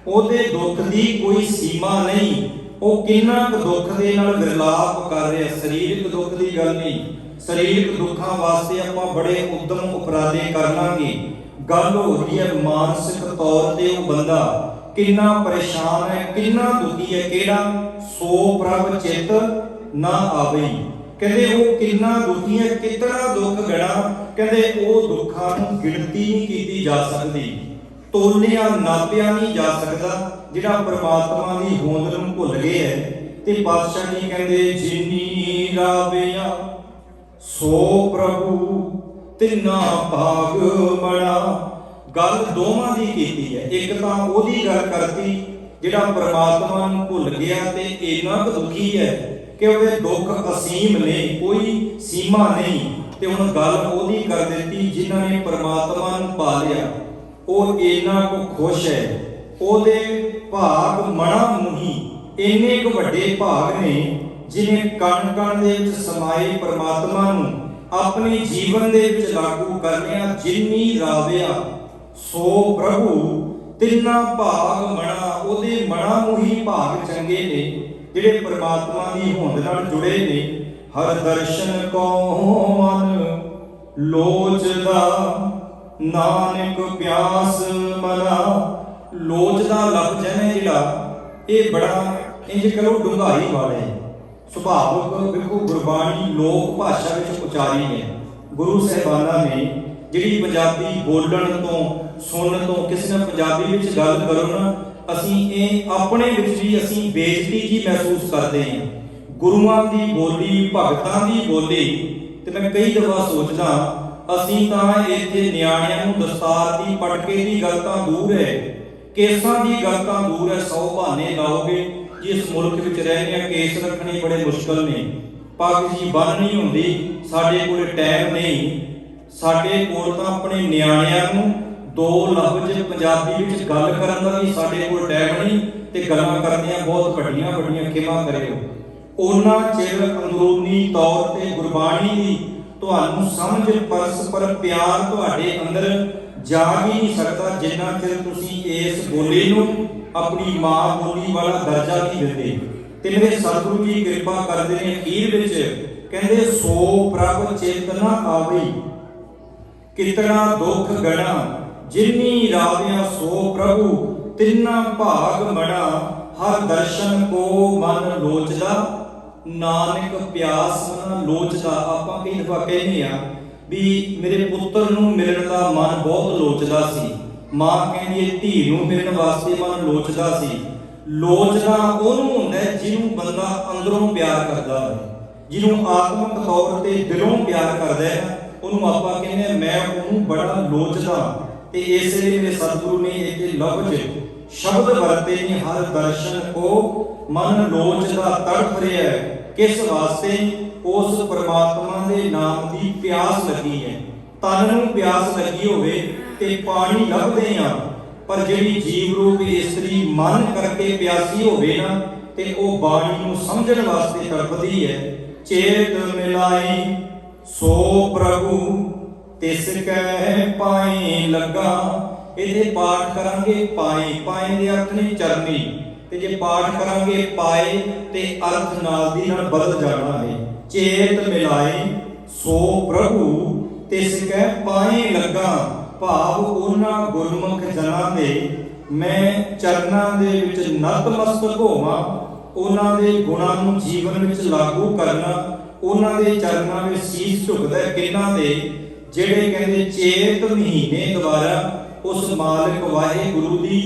ਉਹਦੇ ਦੁੱਖ ਦੀ ਕੋਈ ਸੀਮਾ ਨਹੀਂ, ਉਹ ਕਿੰਨਾ ਕੁ ਦੁੱਖ ਦੇ ਨਾਲ ਵਿਰਲਾਪ ਕਰ ਰਿਹਾ। ਸਰੀਰਕ ਦੁੱਖ ਦੀ ਗੱਲ ਨਹੀਂ, ਸਰੀਰਕ ਦੁੱਖਾਂ ਵਾਸਤੇ ਆਪਾਂ ਬੜੇ ਉਦਮ ਉਪਰਾਲੇ ਕਰ ਲਾਂਗੇ। ਗੱਲ ਹੋ ਰਹੀ ਹੈ ਮਾਨਸਿਕ ਤੌਰ ਤੇ ਉਹ ਬੰਦਾ ਕਿੰਨਾ ਪਰੇਸ਼ਾਨ ਹੈ, ਕਿੰਨਾ ਦੁਖੀ ਹੈ। ਕਿਹੜਾ ਸੋ ਪ੍ਰਭ ਚਿਤ ਨਾ ਆਵੇ, ਕਹਿੰਦੇ ਉਹ ਕਿੰਨਾ ਦੁਖੀ ਹੈ, ਕਿਤਨਾ ਦੁੱਖ ਗਣਾ। ਕਹਿੰਦੇ ਉਹ ਦੁੱਖਾਂ ਨੂੰ ਗਿਣਤੀ ਨਹੀਂ ਕੀਤੀ ਜਾ ਸਕਦੀ, ਤੋਲਿਆ ਨਾਪਿਆ ਨਹੀਂ ਜਾ ਸਕਦਾ ਜਿਹੜਾ ਪ੍ਰਮਾਤਮਾ ਦੀ ਹੋਂਦ ਨੂੰ ਭੁੱਲ ਗਿਆ ਹੈ। ਤੇ ਪਾਤਸ਼ਾਹ ਜੀ ਕਹਿੰਦੇ ਜਿਨੀ ਰਾਵਿਆ ਸੋ ਪ੍ਰਭੂ ਤਿੰਨਾ ਭਾਗ ਬਣਾ। ਗੱਲ ਦੋਵਾਂ ਦੀ ਕੀਤੀ ਹੈ। ਇੱਕ ਤਾਂ ਉਹਦੀ ਗੱਲ ਕਰਤੀ ਜਿਹੜਾ ਪ੍ਰਮਾਤਮਾ ਨੂੰ ਭੁੱਲ ਗਿਆ ਤੇ ਇੰਨਾ ਕੁ ਦੁਖੀ ਹੈ ਕਿ ਉਹਦੇ ਦੁੱਖ ਅਸੀਮ ਨੇ, ਕੋਈ ਸੀਮਾ ਨਹੀਂ। ਤੇ ਹੁਣ ਗੱਲ ਉਹਦੀ ਕਰ ਦਿੱਤੀ ਜਿਨ੍ਹਾਂ ਨੇ ਪ੍ਰਮਾਤਮਾ ਨੂੰ ਪਾ ਲਿਆ, ਉਹ ਇੰਨਾ ਕੁ ਖੁਸ਼ ਹੈ। ਉਹਦੇ ਭਾਗ ਮਣਾ ਮੁਹੀ, ਇੰਨੇ ਕੁ ਵੱਡੇ ਭਾਗ ਨੇ ਜਿਨੇ ਕਣ ਕਣ ਦੇ ਵਿੱਚ ਸਮਾਏ ਪ੍ਰਮਾਤਮਾ ਨੂੰ ਆਪਣੇ ਜੀਵਨ ਦੇ ਵਿੱਚ ਲਾਗੂ ਕਰ ਲਿਆ। ਜਿਨੀ ਰਾਵਿਆ ਸੋ ਪ੍ਰਭੂ ਤਿੰਨਾ ਭਾਗ ਮਣਾ, ਉਹਦੇ ਮਣਾ ਮੁਹੀ ਭਾਗ ਚੰਗੇ ਨੇ ਜਿਹੜੇ ਪ੍ਰਮਾਤਮਾ ਦੀ ਹੋਂਦ ਨਾਲ ਜੁੜੇ ਨੇ। ਹਰ ਦਰਸ਼ਨ ਕੋ ਮਨ ਲੋਚਦਾ, ਨਾਨਕ ਪਿਆਸ ਮਨਾ। ਲੋਚਦਾ ਲਫ਼ਜ਼ ਹੈ ਜਿਹੜਾ ਇਹ ਬੜਾ ਇੰਜ ਕਰੋ ਡੂੰਘਾਈ ਵਾਲੇ ਸੁਭਾਵਕ। ਵੇਖੋ ਗੁਰਬਾਣੀ ਲੋਕ ਭਾਸ਼ਾ ਵਿੱਚ ਉਚਾਰੀ ਹੈ। ਗੁਰੂ ਸਾਹਿਬਾਨਾਂ ਨੇ ਜਿਹੜੀ ਪੰਜਾਬੀ ਬੋਲਣ ਤੋਂ ਸੁਣਨ ਤੋਂ ਕਿਸੇ ਨਾਲ ਪੰਜਾਬੀ ਵਿੱਚ ਗੱਲ ਕਰੋ ਨਾ, ਅਸੀਂ ਇਹ ਆਪਣੇ ਵਿੱਚ ਵੀ ਅਸੀਂ ਬੇਇੱਜ਼ਤੀ ਜੀ ਮਹਿਸੂਸ ਕਰਦੇ ਹਾਂ। ਗੁਰੂਆਂ ਦੀ ਬੋਲੀ, ਭਗਤਾਂ ਦੀ ਬੋਲੀ। ਤੇ ਮੈਂ ਕਈ ਦਫਾ ਸੋਚਦਾ ਅਸੀਂ ਤਾਂ ਇੱਥੇ ਨਿਆਣਿਆਂ ਨੂੰ ਦਸਤਾਰ ਦੀ ਪਟਕੇ ਦੀ ਗੱਲ ਤਾਂ ਦੂਰ ਹੈ, ਕੇਸਾਂ ਦੀ ਗੱਲ ਤਾਂ ਦੂਰ ਹੈ। 100 ਬਹਾਨੇ ਲਾਓਗੇ ਜਿਸ ਮੁਲਕ ਵਿੱਚ ਰਹਿੰਦੇ ਆ, ਕੇਸ ਰੱਖਣੇ ਬੜੇ ਮੁਸ਼ਕਲ ਨੇ, ਪੱਗ ਜੀ ਬੰਨ੍ਹਣੀ ਹੁੰਦੀ, ਸਾਡੇ ਕੋਲ ਟਾਈਮ ਨਹੀਂ। ਸਾਡੇ ਕੋਲ ਤਾਂ ਆਪਣੇ ਨਿਆਣਿਆਂ ਨੂੰ 2 ਲਫ਼ਜ਼ ਪੰਜਾਬੀ ਵਿੱਚ ਗੱਲ ਕਰਨ ਦਾ ਵੀ ਸਾਡੇ ਕੋਲ ਟਾਈਮ ਨਹੀਂ, ਤੇ ਗੱਲਾਂ ਕਰਨੀਆਂ ਬਹੁਤ ਵੱਡੀਆਂ ਵੱਡੀਆਂ। ਖਿਮਾ ਕਰਿਓ। ਉਹਨਾਂ ਚਿਰ ਅੰਦਰੂਨੀ ਤੌਰ ਤੇ ਗੁਰਬਾਣੀ ਦੀ ਤੁਹਾਨੂੰ ਸਮਝ ਪਰਸਪਰ ਪਿਆਰ ਤੁਹਾਡੇ ਅੰਦਰ ਜਾਗ ਹੀ ਨਹੀਂ ਸਕਦਾ ਜਿੰਨਾ ਚਿਰ ਤੁਸੀਂ ਇਸ ਬੋਲੀ ਨੂੰ ਆਪਣੀ ਮਾਂ ਬੋਲੀ ਵਾਲਾ ਦਰਜਾ ਨਹੀਂ ਦਿੰਦੇ। ਤੇ ਮੇਰੇ ਸਤਿਗੁਰੂ ਜੀ ਕਿਰਪਾ ਕਰਦੇ ਨੇ ਅਖੀਰ ਵਿੱਚ ਕਹਿੰਦੇ ਸੋ ਪ੍ਰਭ ਚਿਤ ਨਾ ਆਵੇ, ਕਿਤਨਾ ਦੁੱਖ ਗਣਾ। ਜਿਨੀ ਰਾਵਿਆ ਸੋ ਪ੍ਰਭੂ ਤਿੰਨਾ ਭਾਗ ਮਣਾ। ਹਰ ਦਰਸ਼ਨ ਕੋ ਮਨ ਲੋਚਦਾ, ਨਾਨਕ ਪਿਆਸ ਮਨਾ ਲੋਚਦਾ। ਆਪਾਂ ਕਈ ਦਫਾ ਕਹਿੰਦੇ ਆ ਵੀ ਮੇਰੇ ਪੁੱਤਰ ਨੂੰ ਮਿਲਣ ਦਾ ਮਨ ਬਹੁਤ ਲੋਚਦਾ ਸੀ। ਮਾਂ ਕਹਿੰਦੀ ਹੈ ਧੀ ਨੂੰ ਮਿਲਣ ਵਾਸਤੇ ਮਨ ਲੋਚਦਾ ਸੀ। ਲੋਚਦਾ ਉਹਨੂੰ ਹੁੰਦਾ ਜਿਹਨੂੰ ਬੰਦਾ ਅੰਦਰੋਂ ਪਿਆਰ ਕਰਦਾ ਹੈ, ਜਿਹਨੂੰ ਆਤਮਿਕ ਤੌਰ ਤੇ ਦਿਲੋਂ ਪਿਆਰ ਕਰਦਾ ਹੈ, ਉਹਨੂੰ ਆਪਾਂ ਕਹਿੰਦੇ ਹਾਂ, ਮੈਂ ਉਹਨੂੰ ਬੜਾ ਲੋਚਦਾ। ਤੇ ਇਸ ਲਈ ਮੇਰੇ ਸਤਿਗੁਰੂ ਨੇ ਇੱਕ ਲਫ਼ਜ਼ ਸ਼ਬਦ ਵਰਤੇ ਨੇ, ਹਰ ਦਰਸ਼ਨ ਕੋ ਮਨ ਲੋਚਦਾ ਤੜਫ ਰਿਹਾ। ਕਿਸ ਵਾਸਤੇ? ਉਸ ਪ੍ਰਮਾਤਮਾ ਦੇ ਨਾਮ ਦੀ ਪਿਆਸ ਲੱਗੀ ਹੈ। ਤਨ ਨੂੰ ਪਿਆਸ ਲੱਗੀ ਹੋਵੇ ਤੇ ਪਾਣੀ ਲੱਭਦੇ ਆ, ਪਰ ਜਿਹੜੀ ਜੀਵ ਰੂਪ ਇਸਤਰੀ ਮਨ ਕਰਕੇ ਪਿਆਸੀ ਹੋਵੇ ਨਾ, ਤੇ ਉਹ ਬਾਣੀ ਨੂੰ ਸਮਝਣ ਵਾਸਤੇ ਤੜਫਦੀ ਹੈ। ਚੇਤ ਮਿਲਾਈ ਸੋ ਪ੍ਰਭੂ ਤਿਸ ਕੈ ਪਾਈ ਲੱਗਾ। ਇਹਦੇ ਪਾਠ ਕਰਾਂਗੇ ਪਾਏ, ਪਾਏ ਦੇ ਅਰਥ ਨੇ ਚਰਨੀ, ਤੇ ਜੇ ਪਾਠ ਕਰਾਂਗੇ ਪਾਏ ਤੇ ਅਰਥ ਨਾਲ ਦੀ ਨਾਲ ਬਦਲ ਜਾਣਾ ਹੈ। ਚੇਤ ਮਿਲਾਈ ਸੋ ਪ੍ਰਭੂ ਤਿਸ ਕੈ ਪਾਏ ਲੱਗਾ, ਭਾਵ ਉਹਨਾਂ ਗੁਰਮੁਖ ਜਨਾਂ ਦੇ ਮੈਂ ਚਰਨਾਂ ਦੇ ਵਿੱਚ ਨਤਮਸਤਕ ਹੋਵਾਂ, ਉਹਨਾਂ ਦੇ ਗੁਣਾਂ ਨੂੰ ਜੀਵਨ ਵਿੱਚ ਲਾਗੂ ਕਰਨਾ। ਉਹਨਾਂ ਦੇ ਚਰਨਾਂ ਵਿੱਚ ਸੀਸ ਝੁਕਦਾ ਕਿਹਨਾਂ ਦੇ? ਜਿਹੜੇ ਕਹਿੰਦੇ ਚੇਤ ਮਹੀਨੇ ਦੁਆਰਾ ਉਸ ਮਾਲਕ ਵਾਹਿਗੁਰੂ ਦੀ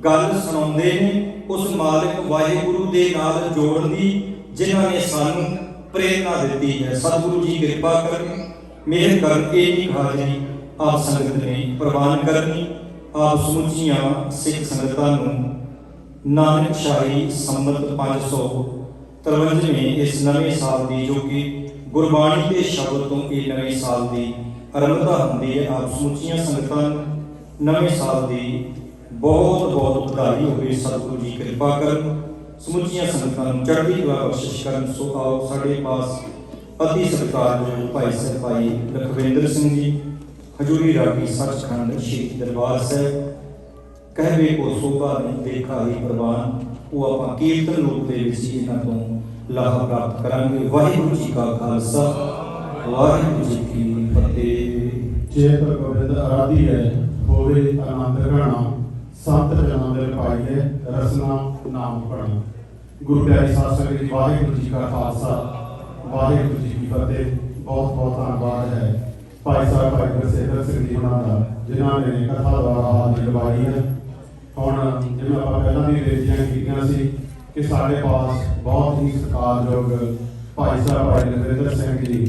ਗੱਲ ਸੁਣਾਉਂਦੇ ਨੇ, ਉਸ ਮਾਲਕ ਵਾਹਿਗੁਰੂ ਦੇ ਨਾਲ ਜੋੜਨ ਦੀ ਜਿਨ੍ਹਾਂ ਨੇ ਸਾਨੂੰ ਪ੍ਰੇਰਨਾ ਦਿੱਤੀ ਹੈ। ਸਤਿਗੁਰੂ ਜੀ ਕਿਰਪਾ ਕਰਨ, ਮਿਹਰ ਕਰਕੇ ਜੀ ਹਾਜ਼ਰੀ ਆਪ ਸੰਗਤ ਨੇ ਪ੍ਰਵਾਨ ਕਰਨੀ। ਆਪ ਸਮੁੱਚੀਆਂ ਸਿੱਖ ਸੰਗਤਾਂ ਨੂੰ ਨਾਨਕ ਸ਼ਾਹੀ ਸੰਮਤ 553ਵੇਂ ਇਸ ਨਵੇਂ ਸਾਲ ਦੀ, ਜੋ ਕਿ ਗੁਰਬਾਣੀ ਦੇ ਸ਼ਬਦ ਤੋਂ ਇਹ ਨਵੇਂ ਸਾਲ ਦੀ ਆਰੰਭਤਾ ਹੁੰਦੀ ਹੈ, ਆਪ ਸਮੁੱਚੀਆਂ ਸੰਗਤਾਂ ਨੂੰ ਨਵੇਂ ਸਾਲ ਦੀ ਬਹੁਤ ਬਹੁਤ ਵਧਾਈ ਹੋਵੇ। ਸਤਿਗੁਰੂ ਜੀ ਕਿਰਪਾ ਕਰਨ, ਸਮੁੱਚੀਆਂ ਸੰਗਤਾਂ ਨੂੰ ਚੜ੍ਹਦੀ ਕਲਾ ਬਖਸ਼ਿਸ਼ ਕਰਨ। ਸੋ ਆਓ ਸਾਡੇ ਪਾਸ ਅਤੀ ਸਤਿਕਾਰਯੋਗ ਭਾਈ ਸਾਹਿਬ ਭਾਈ ਲਖਵਿੰਦਰ ਸਿੰਘ ਜੀ, ਹਜ਼ੂਰੀ ਰਾਗੀ ਸੱਚਖੰਡ ਸ਼੍ਰੀ ਦਰਬਾਰ ਸਾਹਿਬ, ਕਹਿਵੇ ਕੋ ਸੋਭਾ ਨਹੀਂ ਦੇਖਾ ਹੀ ਪ੍ਰਵਾਨ। ਉਹ ਆਪਾਂ ਕੀਰਤਨ ਰੂਪ ਦੇ ਵਿੱਚ ਇਹਨਾਂ ਤੋਂ ਲਾਭ ਪ੍ਰਾਪਤ ਕਰਾਂਗੇ। ਵਾਹਿਗੁਰੂ ਜੀ ਕਾ ਖਾਲਸਾ, ਵਾਹਿਗੁਰੂ ਜੀ ਕੀ ਫਤਿਹ। ਚੇਤ ਗੋਬਿੰਦ ਆਰਾਧੀ ਹੈ, ਹੋਵੇ ਆਨੰਦ ਗਾਣਾ, ਸੰਤ ਜਨਾਂ ਦੇ ਪਾਈਏ ਰਸਨਾ ਨਾਮ ਪੜ੍ਹਨਾ। ਗੁਰੂ ਪਿਆਰੀ ਸਾਧ ਸੰਗਤ ਜੀ, ਵਾਹਿਗੁਰੂ ਜੀ ਕਾ ਖਾਲਸਾ, ਵਾਹਿਗੁਰੂ ਜੀ ਕੀ ਫਤਿਹ। ਬਹੁਤ ਬਹੁਤ ਧੰਨਵਾਦ ਹੈ ਭਾਈ ਸਾਹਿਬ ਭਾਈ ਗੁਰਸੇਵਕ ਸਿੰਘ ਜੀ ਉਹਨਾਂ ਦਾ, ਜਿਨ੍ਹਾਂ ਨੇ ਕਥਾ ਦੁਆਰਾ ਹਾਜ਼ਰੀ ਲਗਵਾਈ ਹੈ। ਹੁਣ ਜਿਵੇਂ ਆਪਾਂ ਪਹਿਲਾਂ ਵੀ ਬੇਨਤੀਆਂ ਕੀਤੀਆਂ ਸੀ ਕਿ ਸਾਡੇ ਪਾਸ ਬਹੁਤ ਹੀ ਸਤਿਕਾਰਯੋਗ ਭਾਈ ਸਾਹਿਬ ਭਾਈ ਲਖਵਿੰਦਰ ਸਿੰਘ ਜੀ